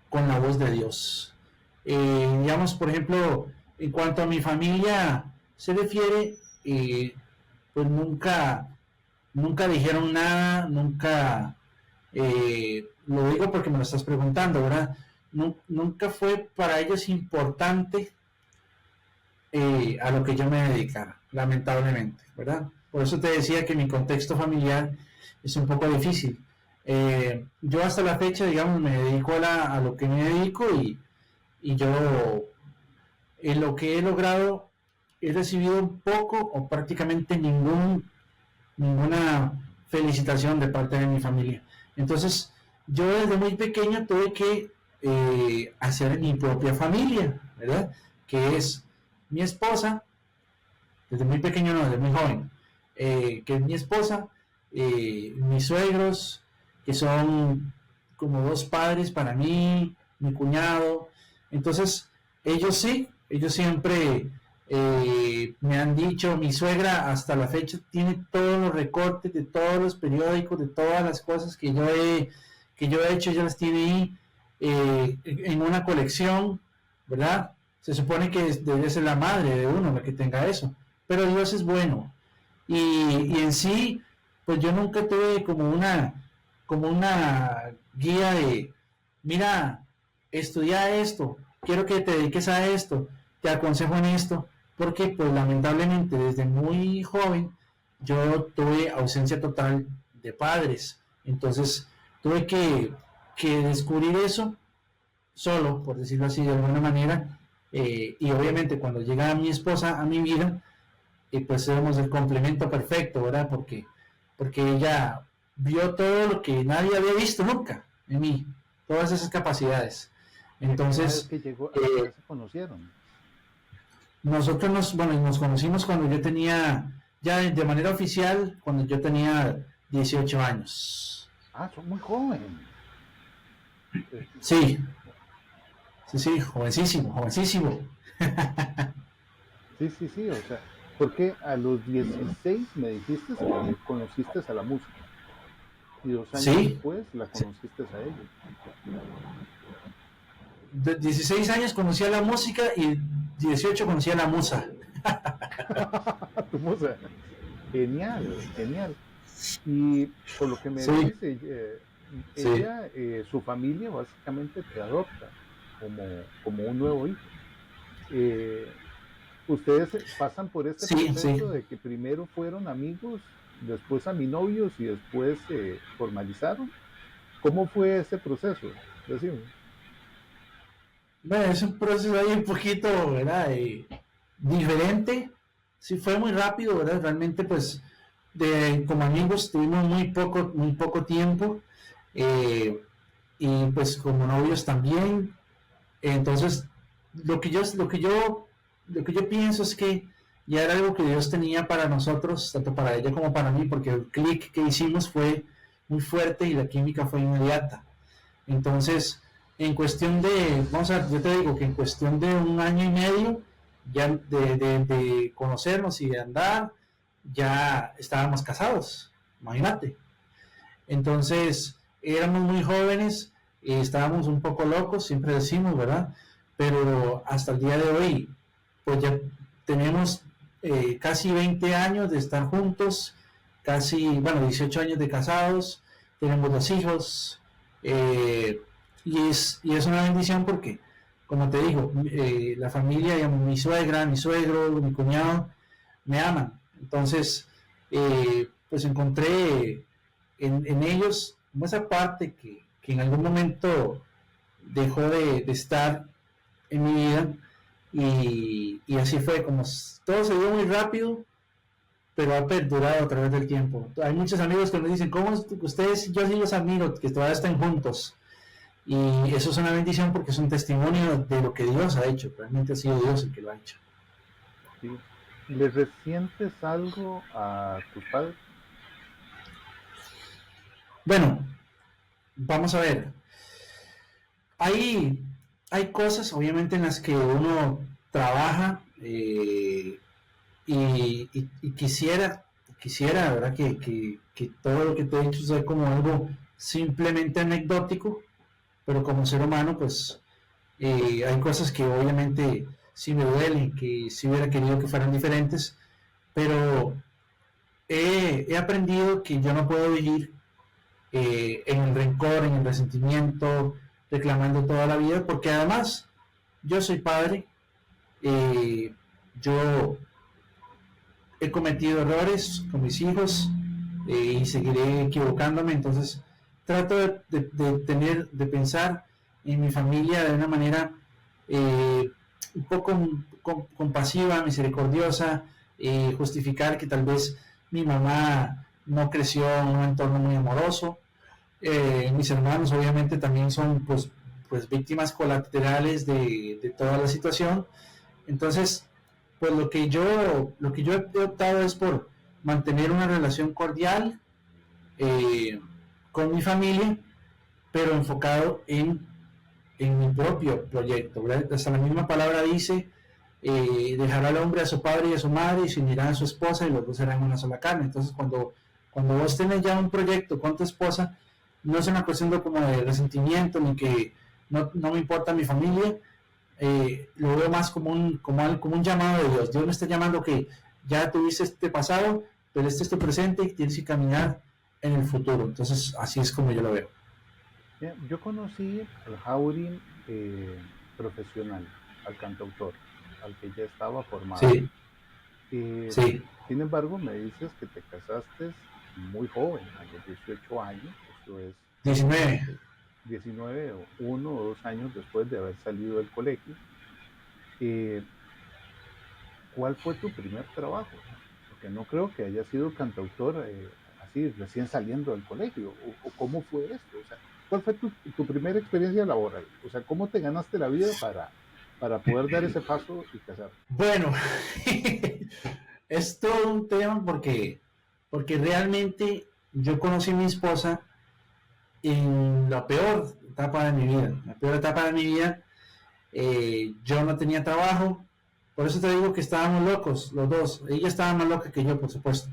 con la voz de Dios. Digamos, por ejemplo, en cuanto a mi familia se refiere, pues nunca dijeron nada, nunca, lo digo porque me lo estás preguntando, ¿verdad? Nunca fue para ellos importante a lo que yo me dedicara, lamentablemente, ¿verdad? Por eso te decía que mi contexto familiar es un poco difícil. Yo hasta la fecha, digamos, me dedico a lo que me dedico y yo en lo que he logrado he recibido un poco o prácticamente ninguna felicitación de parte de mi familia. Entonces, yo desde muy pequeño tuve que hacer mi propia familia, ¿verdad? Que es mi esposa, desde muy pequeño no, desde muy joven, que es mi esposa, mis suegros, que son como dos padres para mí, mi cuñado. Entonces, ellos siempre me han dicho, mi suegra hasta la fecha tiene todos los recortes de todos los periódicos, de todas las cosas que yo he hecho, ella las tiene ahí en una colección, ¿verdad? Se supone que debe ser la madre de uno la que tenga eso, pero Dios es bueno. Y en sí, pues yo nunca tuve como una guía de, mira, estudia esto, quiero que te dediques a esto, te aconsejo en esto, porque pues lamentablemente desde muy joven yo tuve ausencia total de padres, entonces tuve que descubrir eso solo, por decirlo así de alguna manera, y obviamente cuando llega mi esposa a mi vida, pues somos el complemento perfecto, ¿verdad? Porque ella vio todo lo que nadie había visto nunca en mí, todas esas capacidades. Entonces,
que llegó, se conocieron.
Nosotros nos conocimos cuando yo tenía, ya de manera oficial, cuando yo tenía 18 años.
Ah, son muy joven.
Sí, jovencísimo.
Sí, o sea, porque a los 16 me dijiste que conociste a la música y 2 años después la conociste a ella.
De 16 años conocí a la música y 18 conocí a la musa.
Tu musa. Genial. Y por lo que me dice, ella, su familia básicamente te adopta como un nuevo hijo. Ustedes pasan por este proceso de que primero fueron amigos, después aminovios y después se formalizaron. ¿Cómo fue ese proceso? Decimos.
Bueno, es un proceso ahí un poquito, ¿verdad? Diferente. Sí, fue muy rápido, ¿verdad? Realmente, pues, como amigos tuvimos muy poco tiempo, y pues como novios también. Entonces, lo que yo pienso es que ya era algo que Dios tenía para nosotros, tanto para ella como para mí, porque el clic que hicimos fue muy fuerte y la química fue inmediata. Entonces, en cuestión de, yo te digo que en cuestión de 1 año y medio, ya de conocernos y de andar, ya estábamos casados, imagínate. Entonces, éramos muy jóvenes, estábamos un poco locos, siempre decimos, ¿verdad? Pero hasta el día de hoy, pues ya tenemos casi 20 años de estar juntos, casi, bueno, 18 años de casados, tenemos 2 hijos, y es una bendición porque, como te digo, la familia, digamos, mi suegra, mi suegro, mi cuñado, me aman. Entonces, pues encontré en ellos esa parte que en algún momento dejó de estar en mi vida, y así fue, como todo se dio muy rápido, pero ha perdurado a través del tiempo. Hay muchos amigos que me dicen, ¿cómo ustedes, yo y los amigos que todavía están juntos? Y eso es una bendición porque es un testimonio de lo que Dios ha hecho. Realmente ha sido Dios el que lo ha hecho.
Sí. ¿Le resientes algo a tus padres?
Bueno, vamos a ver. Hay cosas, obviamente, en las que uno trabaja, y quisiera, ¿verdad? Que todo lo que te he dicho sea como algo simplemente anecdótico, pero como ser humano, pues hay cosas que obviamente sí me duelen, que sí hubiera querido que fueran diferentes, pero he aprendido que yo no puedo vivir en el rencor, en el resentimiento, reclamando toda la vida, porque además yo soy padre, yo he cometido errores con mis hijos, y seguiré equivocándome. Entonces trato de pensar en mi familia de una manera un poco compasiva, misericordiosa, justificar que tal vez mi mamá no creció en un entorno muy amoroso. Mis hermanos obviamente también son pues víctimas colaterales de toda la situación. Entonces, pues lo que yo he optado es por mantener una relación cordial con mi familia, pero enfocado en mi propio proyecto, ¿verdad? Hasta la misma palabra dice, dejará al hombre a su padre y a su madre y se unirá a su esposa y los dos serán una sola carne. Entonces cuando vos tenés ya un proyecto con tu esposa, no es una cuestión como de resentimiento ni que no me importa mi familia. Lo veo más como un llamado de Dios. Dios me está llamando que ya tuviste este pasado, pero este es tu presente y tienes que caminar en el futuro. Entonces así es como yo lo veo.
Bien, yo conocí al Jaurim profesional, al cantautor, al que ya estaba formado.
Sí. Sí.
Sin embargo, me dices que te casaste muy joven, a los 18 años, eso es 19, 1 o 2 años después de haber salido del colegio. ¿Cuál fue tu primer trabajo? Porque no creo que haya sido cantautor así recién saliendo del colegio. ¿O cómo fue esto? O sea, ¿cuál fue tu primera experiencia laboral? O sea, ¿cómo te ganaste la vida para poder dar ese paso y casarte?
Bueno, es todo un tema porque realmente yo conocí a mi esposa en la peor etapa de mi vida. La peor etapa de mi vida, yo no tenía trabajo, por eso te digo que estábamos locos los dos. Ella estaba más loca que yo, por supuesto,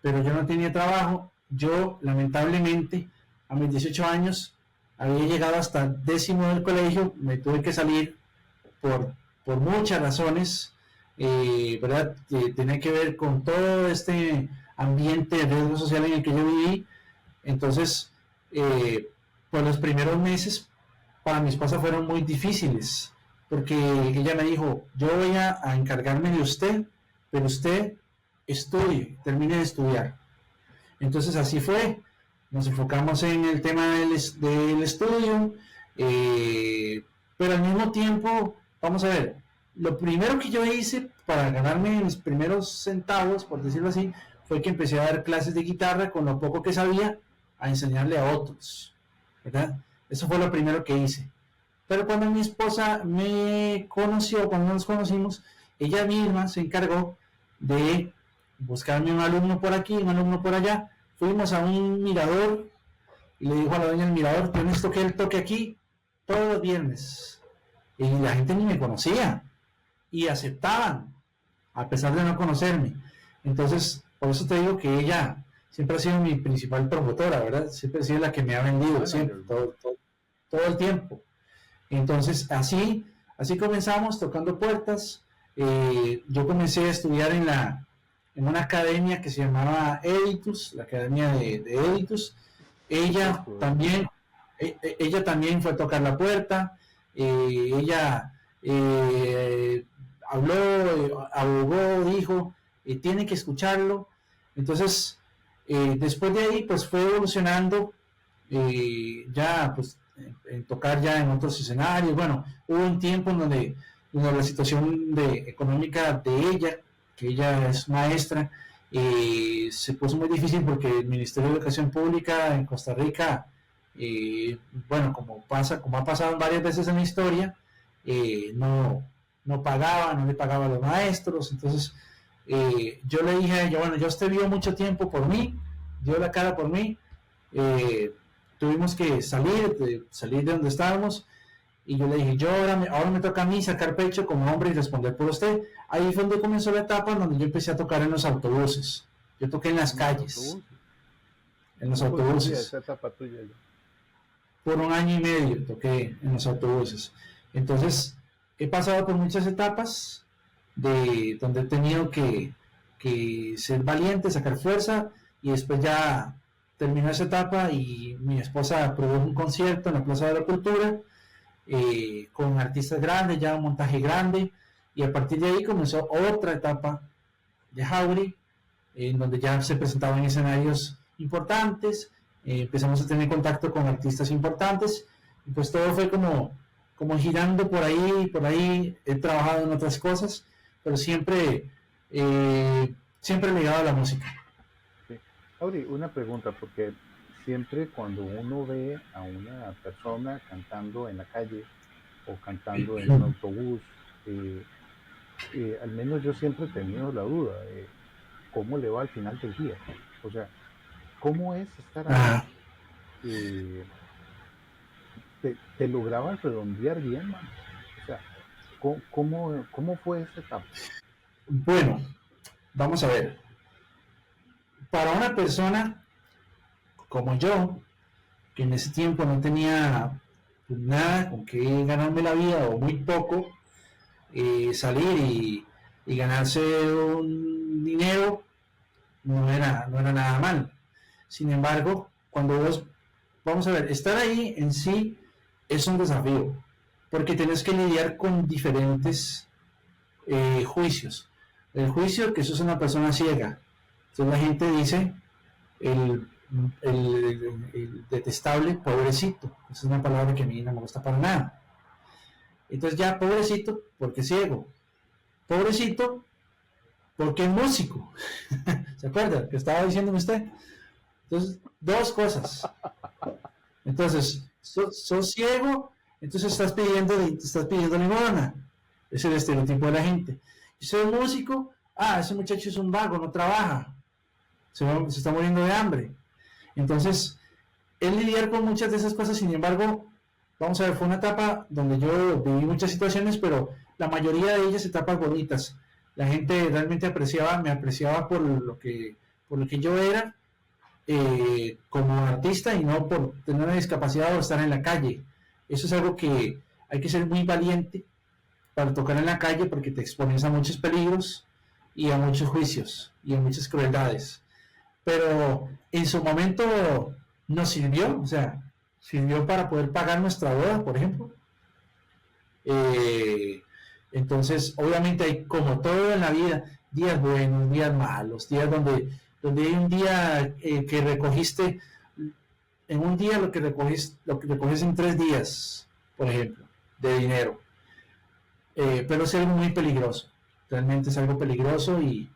pero yo no tenía trabajo. Yo, lamentablemente, a mis 18 años, había llegado hasta 10º del colegio, me tuve que salir por muchas razones, ¿verdad? Tenía que ver con todo este ambiente de riesgo social en el que yo viví. Entonces, pues los primeros meses para mi esposa fueron muy difíciles, porque ella me dijo, yo voy a encargarme de usted, pero usted estudie, termine de estudiar. Entonces así fue, nos enfocamos en el tema del estudio, pero al mismo tiempo, vamos a ver, lo primero que yo hice para ganarme mis primeros centavos, por decirlo así, fue que empecé a dar clases de guitarra con lo poco que sabía, a enseñarle a otros, ¿verdad? Eso fue lo primero que hice. Pero cuando mi esposa me conoció, cuando nos conocimos, ella misma se encargó de buscarme un alumno por aquí, un alumno por allá. Fuimos a un mirador y le dijo a la dueña del mirador, yo necesito que él toque aquí todos los viernes. Y la gente ni me conocía y aceptaban, a pesar de no conocerme. Entonces, por eso te digo que ella siempre ha sido mi principal promotora, ¿verdad? Siempre ha sido la que me ha vendido, siempre, todo el tiempo. Entonces, así comenzamos, tocando puertas. Yo comencé a estudiar en una academia que se llamaba Editus, la academia de Editus. Ella también fue a tocar la puerta. Ella habló, abogó, dijo, tiene que escucharlo. Entonces, después de ahí, pues fue evolucionando, ya pues en tocar ya en otros escenarios. Bueno, hubo un tiempo en donde la situación económica de ella, que ella es maestra, se puso muy difícil porque el Ministerio de Educación Pública en Costa Rica, bueno, como ha pasado varias veces en la historia, no le pagaba a los maestros. Entonces yo le dije a ella, bueno, yo usted vio mucho tiempo por mí, dio la cara por mí, tuvimos que salir de donde estábamos, y yo le dije, ahora me toca a mí sacar pecho como hombre y responder por usted. Ahí fue donde comenzó la etapa en donde yo empecé a tocar en los autobuses. Yo toqué en las calles, en los autobuses.
Esa etapa tuya ya.
Por 1 año y medio toqué en los autobuses. Entonces, he pasado por muchas etapas donde he tenido que ser valiente, sacar fuerza, y después ya terminó esa etapa y mi esposa produjo un concierto en la Plaza de la Cultura, con artistas grandes, ya un montaje grande, y a partir de ahí comenzó otra etapa de Jauregui, en donde ya se presentaba en escenarios importantes, empezamos a tener contacto con artistas importantes, y pues todo fue como girando por ahí. He trabajado en otras cosas, pero siempre ligado a la música.
Sí. Auri, una pregunta, porque siempre cuando uno ve a una persona cantando en la calle o cantando en un autobús, al menos yo siempre he tenido la duda de cómo le va al final del día. O sea, ¿cómo es estar ahí? ¿Te lograbas redondear bien, man? O sea, ¿cómo fue esa etapa?
Bueno, vamos a ver. Para una persona como yo, que en ese tiempo no tenía nada con que ganarme la vida o muy poco, salir y ganarse un dinero no era nada mal. Sin embargo, vamos a ver, estar ahí en sí es un desafío, porque tienes que lidiar con diferentes juicios. El juicio que sos una persona ciega. Entonces la gente dice el detestable pobrecito. Esa es una palabra que a mí no me gusta para nada. Entonces ya pobrecito porque ciego. Pobrecito porque es músico. ¿Se acuerda que estaba diciéndome usted? Entonces, dos cosas. Entonces, sos ciego, entonces estás pidiendo limosna. Es el estereotipo de la gente. Y soy músico, ese muchacho es un vago, no trabaja, se está muriendo de hambre. Entonces, es lidiar con muchas de esas cosas. Sin embargo, vamos a ver, fue una etapa donde yo viví muchas situaciones, pero la mayoría de ellas etapas bonitas. La gente realmente me apreciaba por lo que yo era, como artista, y no por tener una discapacidad o estar en la calle. Eso es algo que hay que ser muy valiente para tocar en la calle, porque te expones a muchos peligros y a muchos juicios y a muchas crueldades. Pero en su momento nos sirvió, o sea, sirvió para poder pagar nuestra boda, por ejemplo. Entonces, obviamente hay, como todo en la vida, días buenos, días malos, días donde hay un día que recogiste, en un día lo que recoges en 3 días, por ejemplo, de dinero. Pero es algo muy peligroso, realmente es algo peligroso, y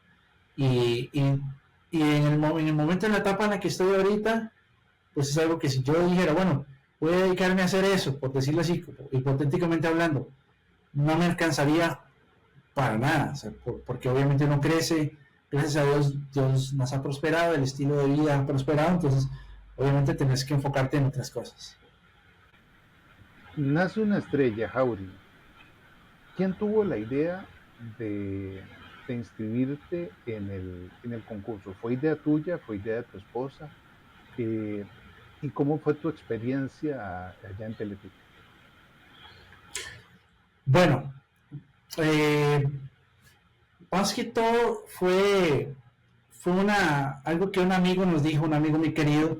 en el momento, en la etapa en la que estoy ahorita, pues es algo que si yo dijera, bueno, voy a dedicarme a hacer eso, por decirlo así, hipotéticamente hablando, no me alcanzaría para nada, o sea, porque obviamente uno crece, gracias a Dios nos ha prosperado, el estilo de vida ha prosperado, entonces obviamente tenés que enfocarte en otras cosas.
Nace una estrella, Jauregui. ¿Quién tuvo la idea de de inscribirte en el concurso? ¿Fue idea tuya? ¿Fue idea de tu esposa? Eh, ¿Y cómo fue tu experiencia allá en Teletica?
Bueno, eh, más que todo fue algo que un amigo nos dijo, un amigo muy querido,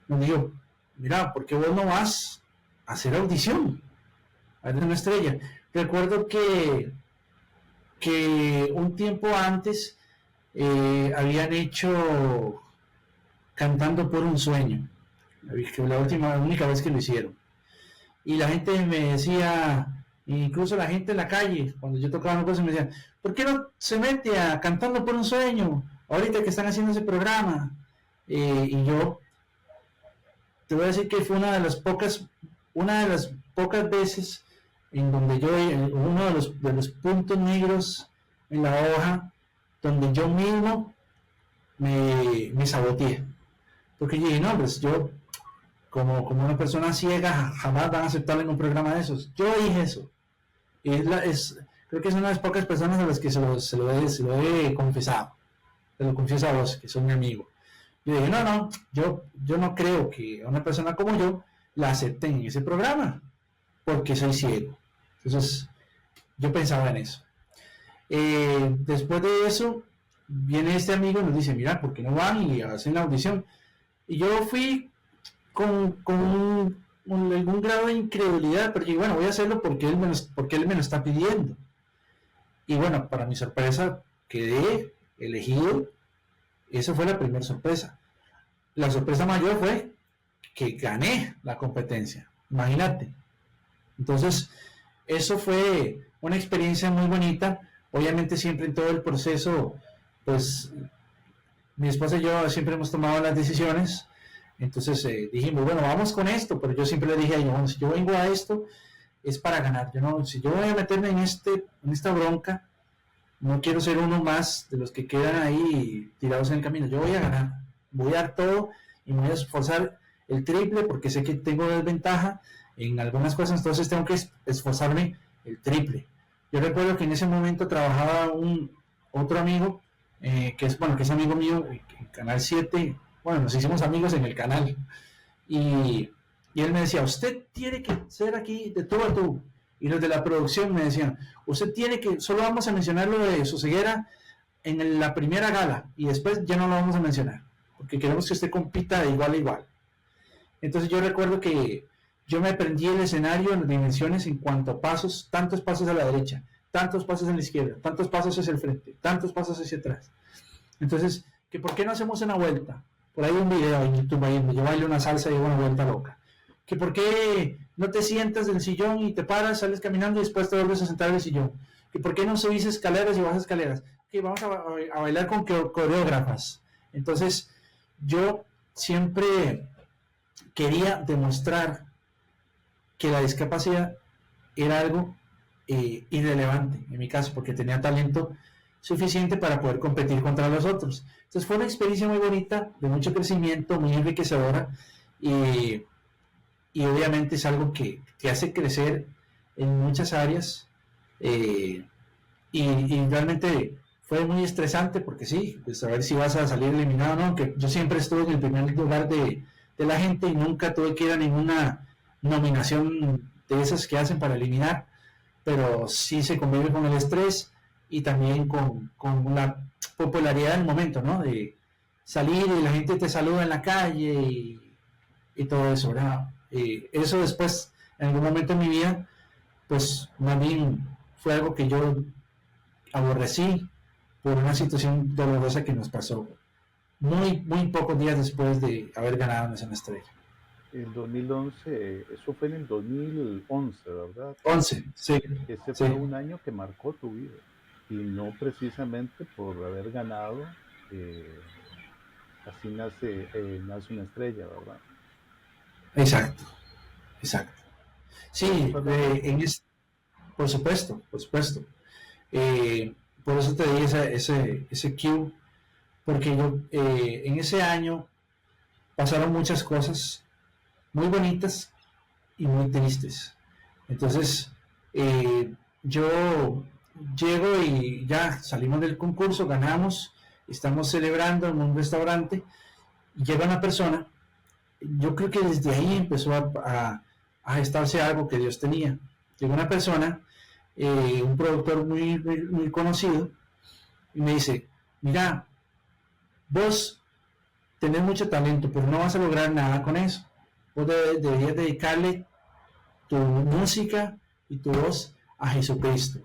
nos dijo, mira, ¿por qué vos no vas a hacer audición? A ver una estrella. Recuerdo que un tiempo antes habían hecho Cantando por un sueño, la única vez que lo hicieron. Y la gente me decía, incluso la gente en la calle, cuando yo tocaba una cosa, me decía, ¿por qué no se mete a Cantando por un sueño? Ahorita que están haciendo ese programa. Y yo te voy a decir que fue una de las pocas veces en donde uno de los puntos negros en la hoja, donde yo mismo me saboteé. Porque yo dije, no, pues yo, como una persona ciega, jamás van a aceptarle en un programa de esos. Yo dije eso. Y creo que es una de las pocas personas a las que se lo he confesado. Te lo confieso a vos, que son mi amigo. Yo dije, no, yo no creo que a una persona como yo la acepten en ese programa, porque soy ciego. Entonces, yo pensaba en eso. Después de eso, viene este amigo y nos dice, mira, ¿por qué no van y hacen la audición? Y yo fui con algún grado de incredulidad, pero dije, bueno, voy a hacerlo porque él me lo está pidiendo. Y bueno, para mi sorpresa, quedé elegido. Esa fue la primera sorpresa. La sorpresa mayor fue que gané la competencia. Imagínate. Entonces, eso fue una experiencia muy bonita. Obviamente siempre en todo el proceso, pues mi esposa y yo siempre hemos tomado las decisiones. Entonces dijimos, bueno, vamos con esto, pero yo siempre le dije a ella, bueno, si yo vengo a esto es para ganar. Si yo voy a meterme en esta bronca, no quiero ser uno más de los que quedan ahí tirados en el camino. Yo voy a ganar, voy a dar todo y me voy a esforzar el triple porque sé que tengo desventaja en algunas cosas, entonces tengo que esforzarme el triple. Yo recuerdo que en ese momento trabajaba otro amigo, que es amigo mío en Canal 7. Bueno, nos hicimos amigos en el canal. Y él me decía, usted tiene que ser aquí de tú a tú. Y los de la producción me decían, usted tiene que, solo vamos a mencionar lo de su ceguera en la primera gala y después ya no lo vamos a mencionar, porque queremos que usted compita de igual a igual. Entonces yo recuerdo que yo me aprendí el escenario en dimensiones en cuanto a pasos, tantos pasos a la derecha, tantos pasos a la izquierda, tantos pasos hacia el frente, tantos pasos hacia atrás. Entonces, que ¿por qué no hacemos una vuelta? Por ahí hay un video en YouTube ahí donde yo bailo una salsa y hago una vuelta loca. Que ¿por qué no te sientas del sillón y te paras, sales caminando y después te vuelves a sentar en el sillón? Que ¿por qué no subís escaleras y bajas escaleras? Que vamos a bailar con coreógrafas. Entonces, yo siempre quería demostrar que la discapacidad era algo irrelevante, en mi caso, porque tenía talento suficiente para poder competir contra los otros. Entonces fue una experiencia muy bonita, de mucho crecimiento, muy enriquecedora, y obviamente es algo que te hace crecer en muchas áreas, y realmente fue muy estresante, porque sí, pues a ver si vas a salir eliminado o no, aunque yo siempre estuve en el primer lugar de la gente y nunca tuve que ir a ninguna nominación de esas que hacen para eliminar, pero sí se convive con el estrés y también con la popularidad del momento, ¿no? De salir y la gente te saluda en la calle y todo eso, ¿verdad? Eso después, en algún momento en mi vida, pues más bien fue algo que yo aborrecí por una situación dolorosa que nos pasó muy, muy pocos días después de haber ganado Nación Estrella.
En 2011, eso fue en el 2011, ¿verdad?
11, sí.
Ese fue un año que marcó tu vida, y no precisamente por haber ganado, así nace una estrella, ¿verdad?
Exacto. Sí, por supuesto. Por eso te di ese cue, porque yo en ese año pasaron muchas cosas muy bonitas y muy tristes. Entonces, yo llego y ya salimos del concurso, ganamos, estamos celebrando en un restaurante, y llega una persona. Yo creo que desde ahí empezó a gestarse algo que Dios tenía. Llegó una persona, un productor muy conocido, y me dice: mira, vos tenés mucho talento, pero no vas a lograr nada con eso. Vos deberías dedicarle tu música y tu voz a Jesucristo.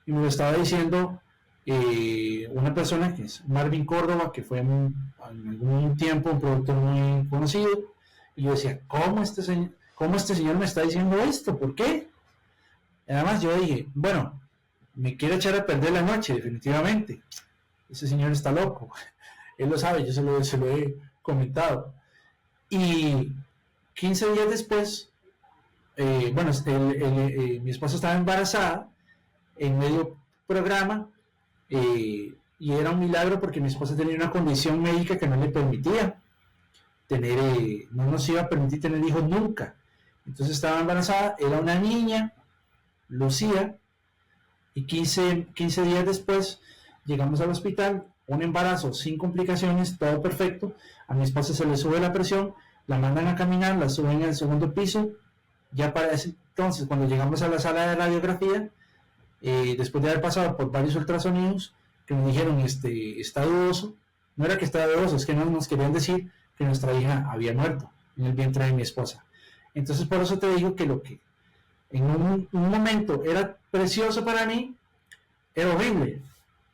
Y me lo estaba diciendo una persona que es Marvin Córdoba, que fue en algún tiempo un productor muy conocido. Y yo decía: ¿cómo este señor me está diciendo esto? ¿Por qué? Y además yo dije: bueno, me quiere echar a perder la noche, definitivamente. Ese señor está loco. Él lo sabe, yo se lo he comentado. Y 15 días después, mi esposa estaba embarazada en medio programa, y era un milagro porque mi esposa tenía una condición médica que no le permitía no nos iba a permitir tener hijos nunca. Entonces estaba embarazada, era una niña, Lucía, y 15 días después llegamos al hospital, un embarazo sin complicaciones, todo perfecto. A mi esposa se le sube la presión, la mandan a caminar, la suben al segundo piso. Ya para ese entonces, cuando llegamos a la sala de radiografía, después de haber pasado por varios ultrasonidos que nos dijeron está dudoso, no era que estaba dudoso, es que no nos querían decir que nuestra hija había muerto en el vientre de mi esposa. Entonces por eso te digo que lo que en un momento era precioso para mí, era horrible,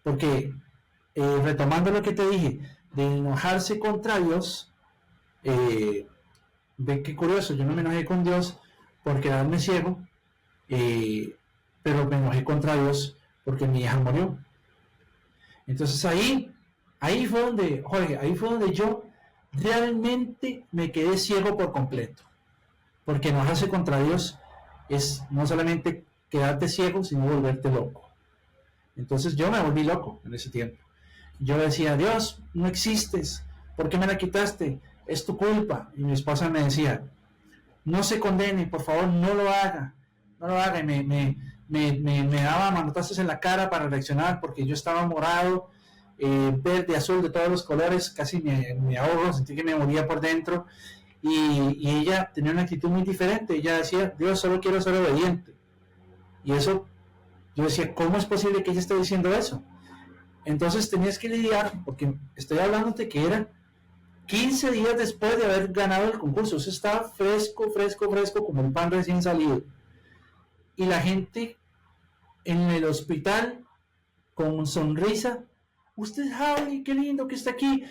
porque retomando lo que te dije, de enojarse contra Dios, ve qué curioso, yo no me enojé con Dios por quedarme ciego, pero me enojé contra Dios porque mi hija murió. Entonces ahí fue donde, Jorge, ahí fue donde yo realmente me quedé ciego por completo, porque enojarse contra Dios es no solamente quedarte ciego, sino volverte loco. Entonces yo me volví loco en ese tiempo. Yo decía: Dios, no existes, ¿por qué me la quitaste? Es tu culpa. Y mi esposa me decía: no se condene, por favor, no lo haga. Y me daba manotazos en la cara para reaccionar, porque yo estaba morado, verde, azul, de todos los colores, casi me ahogo, sentí que me moría por dentro. Y ella tenía una actitud muy diferente. Ella decía: Dios, solo quiero ser obediente. Y eso, yo decía: ¿cómo es posible que ella esté diciendo eso? Entonces tenías que lidiar, porque estoy hablándote que era 15 días después de haber ganado el concurso. Eso estaba fresco, como un pan recién salido. Y la gente en el hospital, con sonrisa: usted, Javi, qué lindo que está aquí.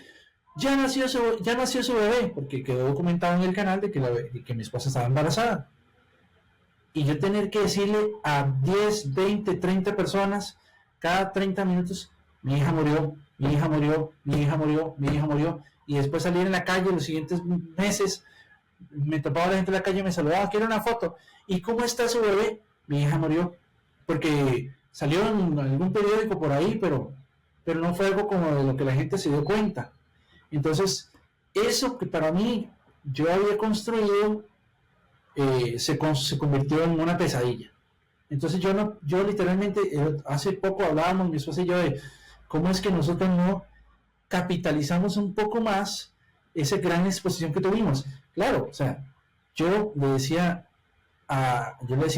Ya nació su bebé, porque quedó documentado en el canal de que mi esposa estaba embarazada. Y yo tener que decirle a 10, 20, 30 personas cada 30 minutos: mi hija murió, mi hija murió, mi hija murió, mi hija murió. Y después salir en la calle los siguientes meses, me topaba la gente en la calle y me saludaba: quiero una foto. ¿Y cómo está su bebé? Mi hija murió. Porque salió en algún periódico por ahí, pero no fue algo como de lo que la gente se dio cuenta. Entonces, eso que para mí yo había construido, se convirtió en una pesadilla. Entonces yo literalmente, hace poco hablábamos mi esposa y yo de cómo es que nosotros no capitalizamos un poco más esa gran exposición que tuvimos. Claro, o sea, yo le decía a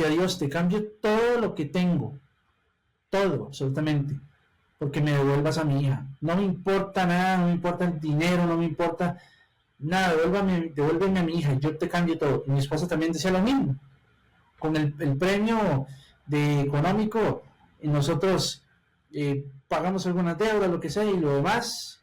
Dios: te cambio todo lo que tengo, todo, absolutamente, porque me devuelvas a mi hija. No me importa nada, no me importa el dinero, no me importa nada, devuélveme a mi hija, yo te cambio todo. Y mi esposa también decía lo mismo. Con el premio económico, nosotros pagamos alguna deuda, lo que sea, y lo demás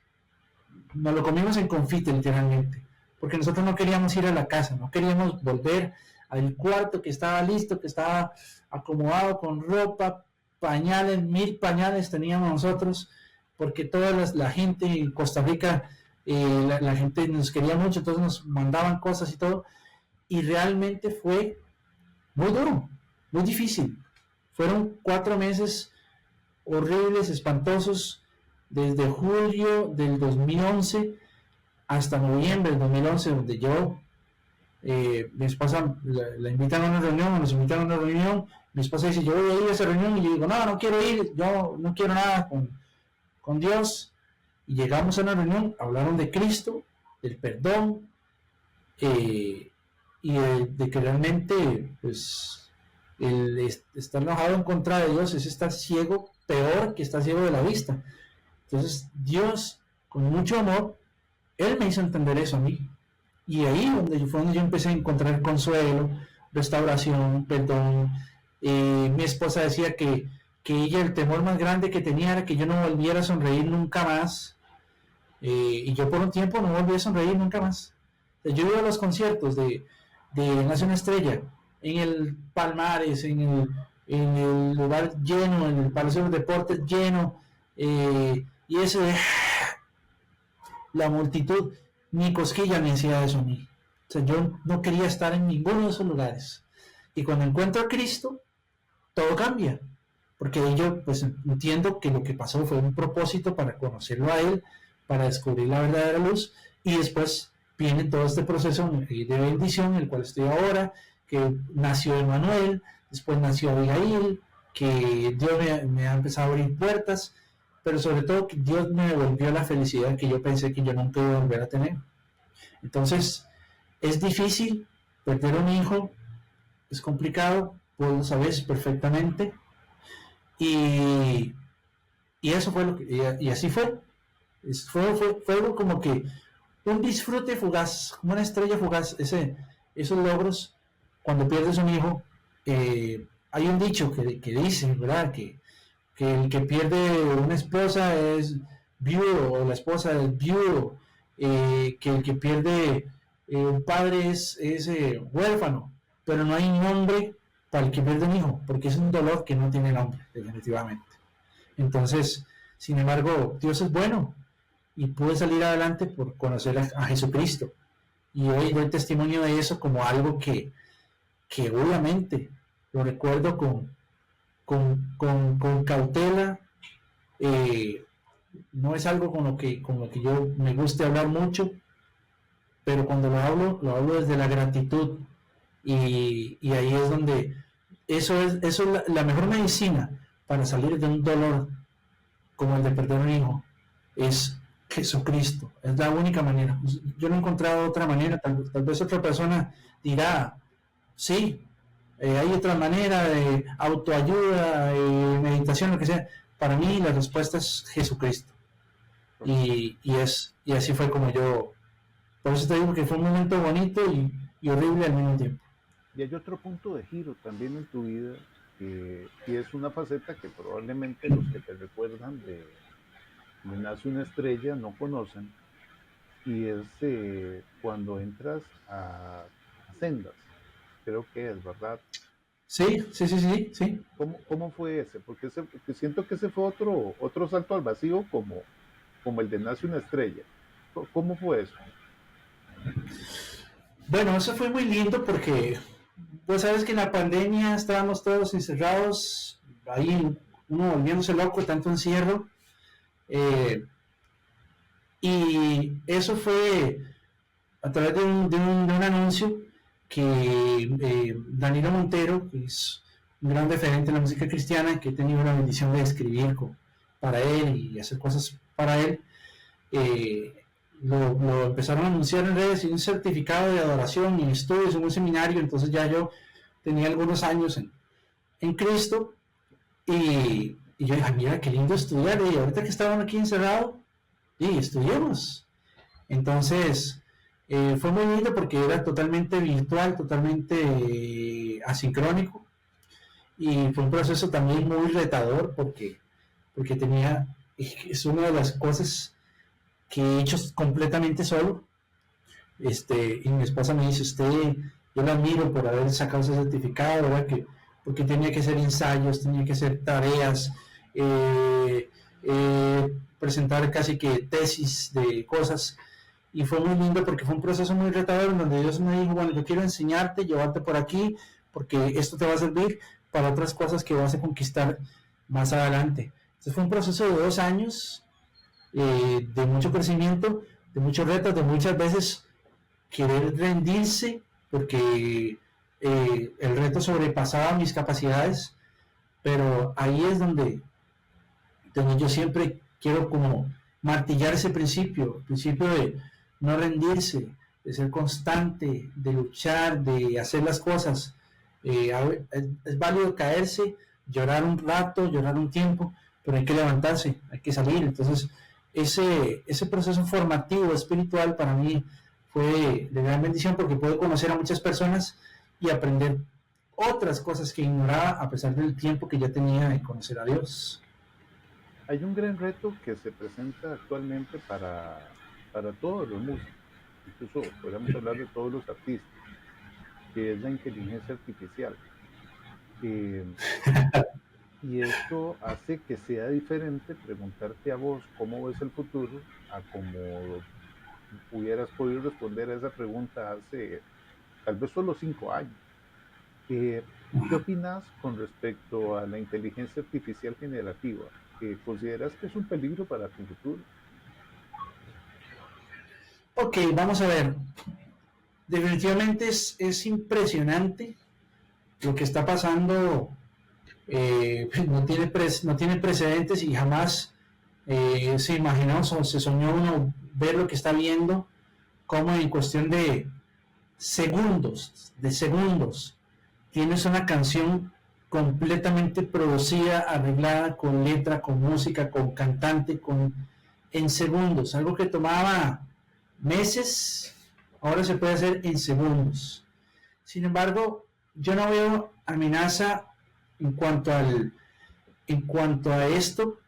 nos lo comimos en confite, literalmente, porque nosotros no queríamos ir a la casa, no queríamos volver al cuarto que estaba listo, que estaba acomodado con ropa, pañales, 1000 pañales teníamos nosotros, porque toda la gente en Costa Rica, la gente nos quería mucho, entonces nos mandaban cosas y todo, y realmente fue muy duro, muy difícil. Fueron 4 meses horribles, espantosos, desde julio del 2011 hasta noviembre del 2011, donde mi esposa la invitan a una reunión, nos invitan a una reunión, Mi esposa dice, yo voy a ir a esa reunión, y yo digo, no, no quiero ir, yo no quiero nada con Dios. Y llegamos a una reunión, hablaron de Cristo, del perdón, y de que realmente, pues, el estar enojado en contra de Dios es estar ciego, peor que estar ciego de la vista. Entonces, Dios, con mucho amor, Él me hizo entender eso a mí. Y ahí fue donde yo empecé a encontrar consuelo, restauración, perdón. Mi esposa decía que ella, el temor más grande que tenía era que yo no volviera a sonreír nunca más. Y yo por un tiempo no volví a sonreír nunca más. Yo iba a los conciertos de Nace una Estrella, en el Palmares, en el lugar lleno, en el Palacio de los Deportes lleno, y eso de la multitud, ni cosquilla me decía eso a mí. O sea, yo no quería estar en ninguno de esos lugares. Y cuando encuentro a Cristo, todo cambia. Porque yo pues entiendo que lo que pasó fue un propósito para conocerlo a Él, para descubrir la verdadera luz, y después viene todo este proceso de bendición, en el cual estoy ahora, que nació Emmanuel, después nació Abigail, que Dios me ha empezado a abrir puertas, pero sobre todo que Dios me devolvió la felicidad que yo pensé que yo nunca iba a volver a tener. Entonces, es difícil perder un hijo, es complicado, vos lo sabés perfectamente, y eso fue lo que, y así fue. Fue algo como que un disfrute fugaz, como una estrella fugaz, esos logros, cuando pierdes un hijo. Hay un dicho que dice, ¿verdad?, que el que pierde una esposa es viudo, o la esposa es viudo, que el que pierde un padre es huérfano, pero no hay nombre para el que pierde un hijo, porque es un dolor que no tiene nombre, definitivamente. Entonces, sin embargo, Dios es bueno, y pude salir adelante por conocer a Jesucristo, y hoy doy testimonio de eso como algo que obviamente lo recuerdo con cautela. No es algo con lo que yo me guste hablar mucho, pero cuando lo hablo desde la gratitud, y ahí es donde eso es la mejor medicina para salir de un dolor como el de perder un hijo, es Jesucristo. Es la única manera. Yo no he encontrado otra manera. Tal vez otra persona dirá, sí, hay otra manera de autoayuda, meditación, lo que sea. Para mí la respuesta es Jesucristo. Y así fue como yo. Por eso te digo que fue un momento bonito y horrible al mismo tiempo.
Y hay otro punto de giro también en tu vida, y es una faceta que probablemente los que te recuerdan de Nace una Estrella no conocen, y es cuando entras a Sendas, creo que es, ¿verdad?
Sí.
¿Cómo fue ese? Porque siento que ese fue otro salto al vacío como el de Nace una Estrella. ¿Cómo fue eso?
Bueno, eso fue muy lindo porque, pues sabes que en la pandemia estábamos todos encerrados, ahí uno volviéndose loco, tanto encierro, y eso fue a través de un anuncio que Danilo Montero, que es un gran referente en la música cristiana, que he tenido la bendición de escribir para él y hacer cosas para él, lo empezaron a anunciar en redes, y un certificado de adoración y estudios en un seminario. Entonces ya yo tenía algunos años en Cristo, y yo dije, mira qué lindo estudiar, y ahorita que estaban aquí encerrados, y estudiamos. Entonces fue muy lindo porque era totalmente virtual, totalmente asincrónico, y fue un proceso también muy retador porque es una de las cosas que he hecho completamente solo. Y mi esposa me dice, yo la admiro por haber sacado ese certificado, ¿verdad? Porque tenía que hacer ensayos, tenía que hacer tareas, presentar casi que tesis de cosas, y fue muy lindo porque fue un proceso muy retador, donde Dios me dijo, bueno, yo quiero enseñarte, llevarte por aquí, porque esto te va a servir para otras cosas que vas a conquistar más adelante. Entonces fue un proceso de 2 años, de mucho crecimiento, de muchos retos, de muchas veces querer rendirse, porque el reto sobrepasaba mis capacidades, pero ahí es donde yo siempre quiero como martillar ese principio, el principio de no rendirse, de ser constante, de luchar, de hacer las cosas. Es válido caerse, llorar un rato, llorar un tiempo, pero hay que levantarse, hay que salir. Entonces, ese proceso formativo espiritual para mí fue de gran bendición, porque pude conocer a muchas personas y aprender otras cosas que ignoraba a pesar del tiempo que ya tenía de conocer a Dios.
Hay un gran reto que se presenta actualmente para todos los músicos, incluso podríamos hablar de todos los artistas, que es la inteligencia artificial. Y esto hace que sea diferente preguntarte a vos cómo ves el futuro a cómo hubieras podido responder a esa pregunta hace tal vez solo 5 años. ¿Qué opinas con respecto a la inteligencia artificial generativa? ¿Consideras que es un peligro para tu futuro?
Ok, vamos a ver. Definitivamente es impresionante lo que está pasando. No tiene precedentes y jamás se imaginó o se soñó uno ver lo que está viendo, como en cuestión de segundos, tienes una canción completamente producida, arreglada, con letra, con música, con cantante, en segundos, algo que tomaba meses, ahora se puede hacer en segundos. Sin embargo, yo no veo amenaza en cuanto a esto,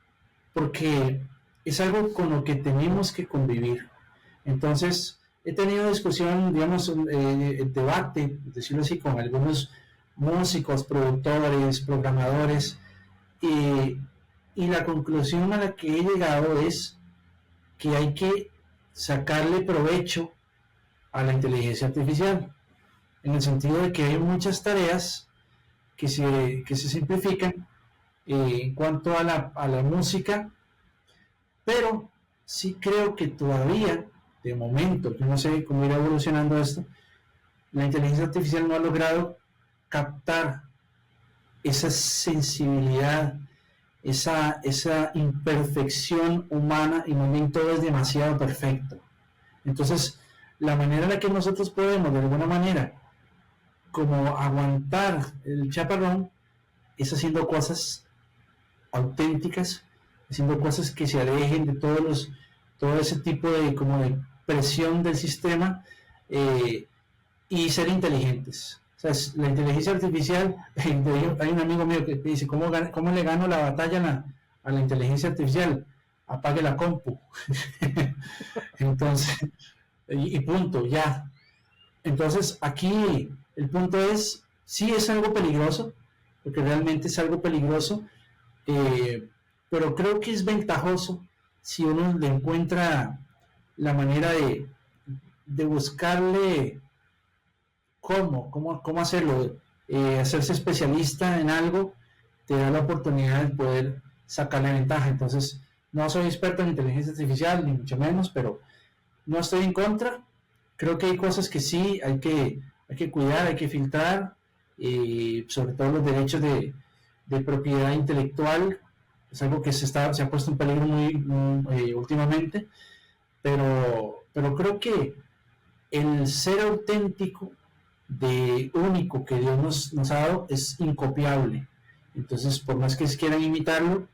porque es algo con lo que tenemos que convivir. Entonces, he tenido discusión, digamos, debate, decirlo así, con algunos músicos, productores, programadores, y la conclusión a la que he llegado es que hay que sacarle provecho a la inteligencia artificial, en el sentido de que hay muchas tareas que se simplifican en cuanto a la música, pero sí creo que todavía, de momento, yo no sé cómo irá evolucionando esto, la inteligencia artificial no ha logrado captar esa sensibilidad, esa imperfección humana, y más bien todo es demasiado perfecto. Entonces, la manera en la que nosotros podemos, de alguna manera, como aguantar el chaparrón, es haciendo cosas auténticas, haciendo cosas que se alejen de todo ese tipo de presión del sistema, y ser inteligentes. O sea, la inteligencia artificial, hay un amigo mío que dice, ¿cómo le gano la batalla a la inteligencia artificial? Apague la compu. Entonces, y punto, ya. Entonces, aquí el punto es, sí es algo peligroso, porque realmente es algo peligroso, pero creo que es ventajoso si uno le encuentra la manera de buscarle cómo hacerlo. Hacerse especialista en algo te da la oportunidad de poder sacarle ventaja. Entonces, no soy experto en inteligencia artificial, ni mucho menos, pero no estoy en contra. Creo que hay cosas que sí hay que cuidar, hay que filtrar, sobre todo los derechos de propiedad intelectual. Es algo que se ha puesto en peligro muy últimamente, pero creo que el ser auténtico, de único que Dios nos ha dado, es incopiable. Entonces, por más que quieran imitarlo,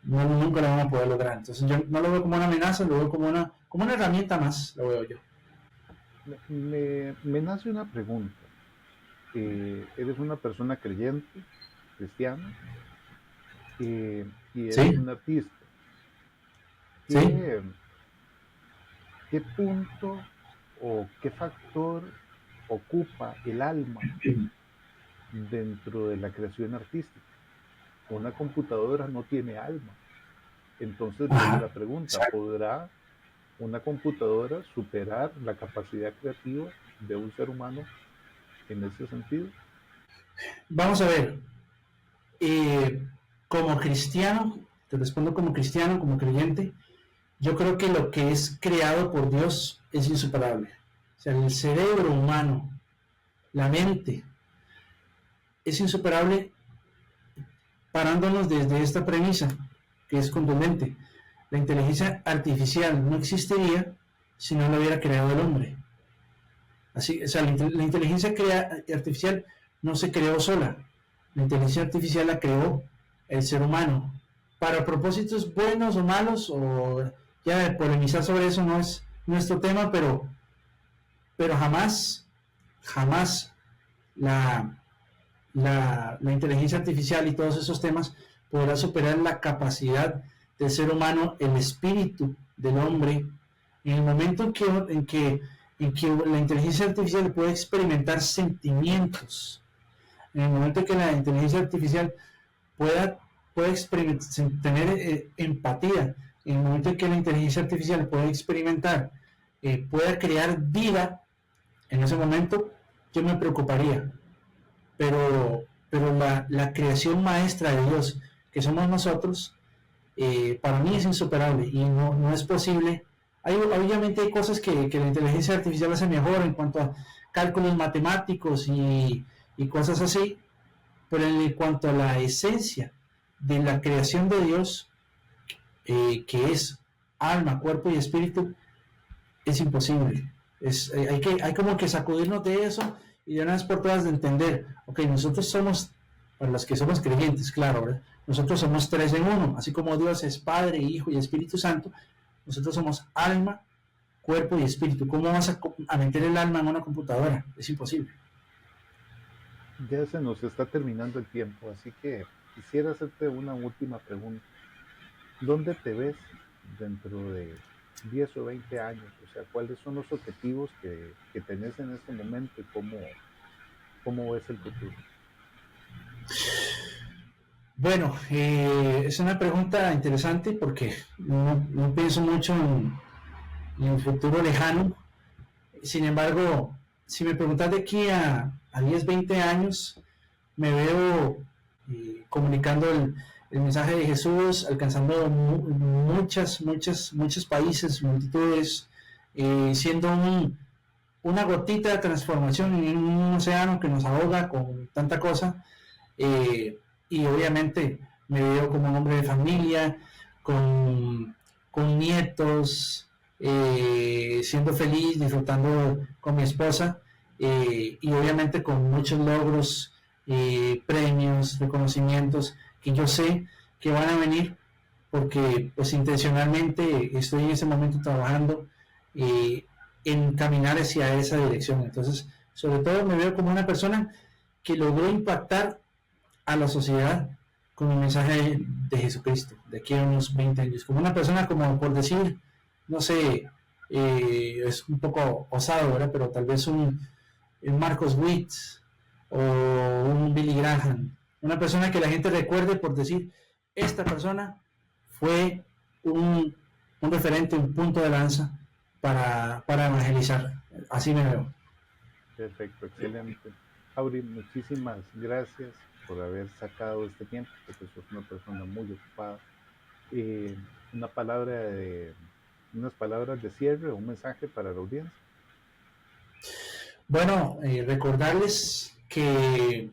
nunca lo van a poder lograr. Entonces, yo no lo veo como una amenaza, lo veo como una herramienta más, lo veo yo.
Me nace una pregunta. Eres una persona creyente, cristiana, y eres
¿Sí?
un artista.
¿Sí?
¿Qué punto o qué factor ocupa el alma dentro de la creación artística? Una computadora no tiene alma. Entonces, la pregunta, ¿podrá una computadora superar la capacidad creativa de un ser humano en ese sentido?
Vamos a ver. Como cristiano, te respondo como cristiano, como creyente, yo creo que lo que es creado por Dios es insuperable. O sea, el cerebro humano, la mente, es insuperable parándonos desde esta premisa, que es contundente. La inteligencia artificial no existiría si no la hubiera creado el hombre. Así, o sea, la inteligencia artificial no se creó sola. La inteligencia artificial la creó el ser humano. Para propósitos buenos o malos, o ya polemizar sobre eso no es nuestro tema, pero jamás la, la inteligencia artificial y todos esos temas podrá superar la capacidad del ser humano, el espíritu del hombre, en el momento en que la inteligencia artificial puede experimentar sentimientos, en el momento en que la inteligencia artificial pueda tener empatía, en el momento en que la inteligencia artificial puede experimentar, pueda crear vida, en ese momento yo me preocuparía. Pero la creación maestra de Dios, que somos nosotros, para mí es insuperable y no es posible. Obviamente hay cosas que la inteligencia artificial hace mejor en cuanto a cálculos matemáticos y cosas así, pero en cuanto a la esencia de la creación de Dios, que es alma, cuerpo y espíritu, es imposible. Hay como que sacudirnos de eso y de una vez por todas de entender, ok, nosotros somos, para los que somos creyentes, claro, ¿verdad? Nosotros somos tres en uno, así como Dios es Padre, Hijo y Espíritu Santo, nosotros somos alma, cuerpo y espíritu. ¿Cómo vas a meter el alma en una computadora? Es imposible.
Ya se nos está terminando el tiempo, así que quisiera hacerte una última pregunta. ¿Dónde te ves dentro de 10 o 20 años? O sea, ¿cuáles son los objetivos que tenés en este momento y cómo ves el futuro?
Bueno, es una pregunta interesante porque no pienso mucho en un futuro lejano. Sin embargo, si me preguntas de aquí a 10, 20 años, me veo comunicando el mensaje de Jesús, alcanzando muchos países, multitudes, siendo una gotita de transformación en un océano que nos ahoga con tanta cosa. Y obviamente me veo como un hombre de familia, con nietos, siendo feliz, disfrutando con mi esposa, y obviamente con muchos logros, premios, reconocimientos que yo sé que van a venir porque pues intencionalmente estoy en ese momento trabajando en caminar hacia esa dirección. Entonces, sobre todo me veo como una persona que logró impactar a la sociedad con el mensaje de Jesucristo de aquí a unos 20 años, como una persona, como por decir, no sé, es un poco osado, ¿verdad? Pero tal vez un Marcos Witt o un Billy Graham, una persona que la gente recuerde por decir, esta persona fue un referente, un punto de lanza para evangelizar. Así me veo.
Perfecto, excelente. Auri, muchísimas gracias por haber sacado este tiempo, porque sos una persona muy ocupada. Eh, una palabra de, unas palabras de cierre, un mensaje para la audiencia.
Bueno, recordarles que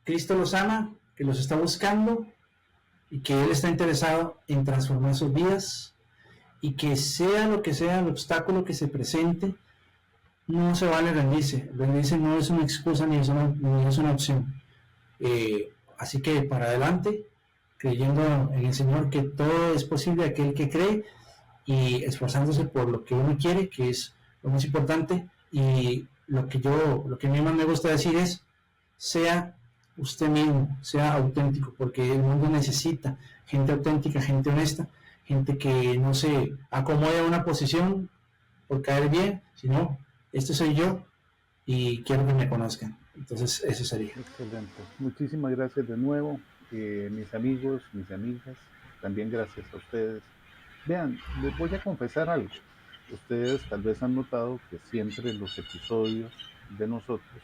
Cristo los ama, que los está buscando y que Él está interesado en transformar sus vidas y que sea lo que sea el obstáculo que se presente, no se vale rendirse. Rendirse no es una excusa ni es una opción. Así que para adelante, creyendo en el Señor que todo es posible aquel que cree y esforzándose por lo que uno quiere, que es lo más importante. Y lo que a mí más me gusta decir es, sea usted mismo, sea auténtico, porque el mundo necesita gente auténtica, gente honesta, gente que no se acomode a una posición por caer bien, sino, este soy yo y quiero que me conozcan. Entonces, eso sería.
Excelente. Muchísimas gracias de nuevo, mis amigos, mis amigas. También gracias a ustedes. Vean, les voy a confesar algo. Ustedes tal vez han notado que siempre los episodios de nosotros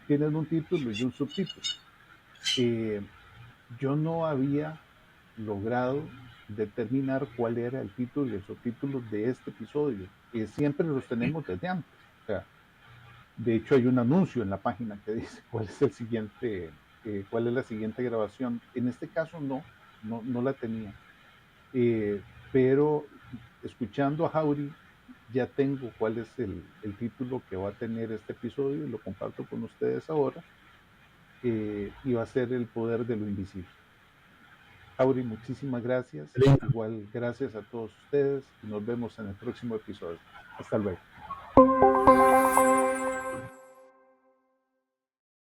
tienen un título y un subtítulo. Yo no había logrado determinar cuál era el título y el subtítulo de este episodio. Siempre los tenemos desde antes. O sea, De hecho, hay un anuncio en la página que dice cuál es el siguiente, cuál es la siguiente grabación. En este caso no la tenía. Pero escuchando a Jauri, ya tengo cuál es el título que va a tener este episodio y lo comparto con ustedes ahora. Y va a ser El poder de lo invisible. Jauri, muchísimas gracias.
Lindo.
Igual gracias a todos ustedes y nos vemos en el próximo episodio. Hasta luego.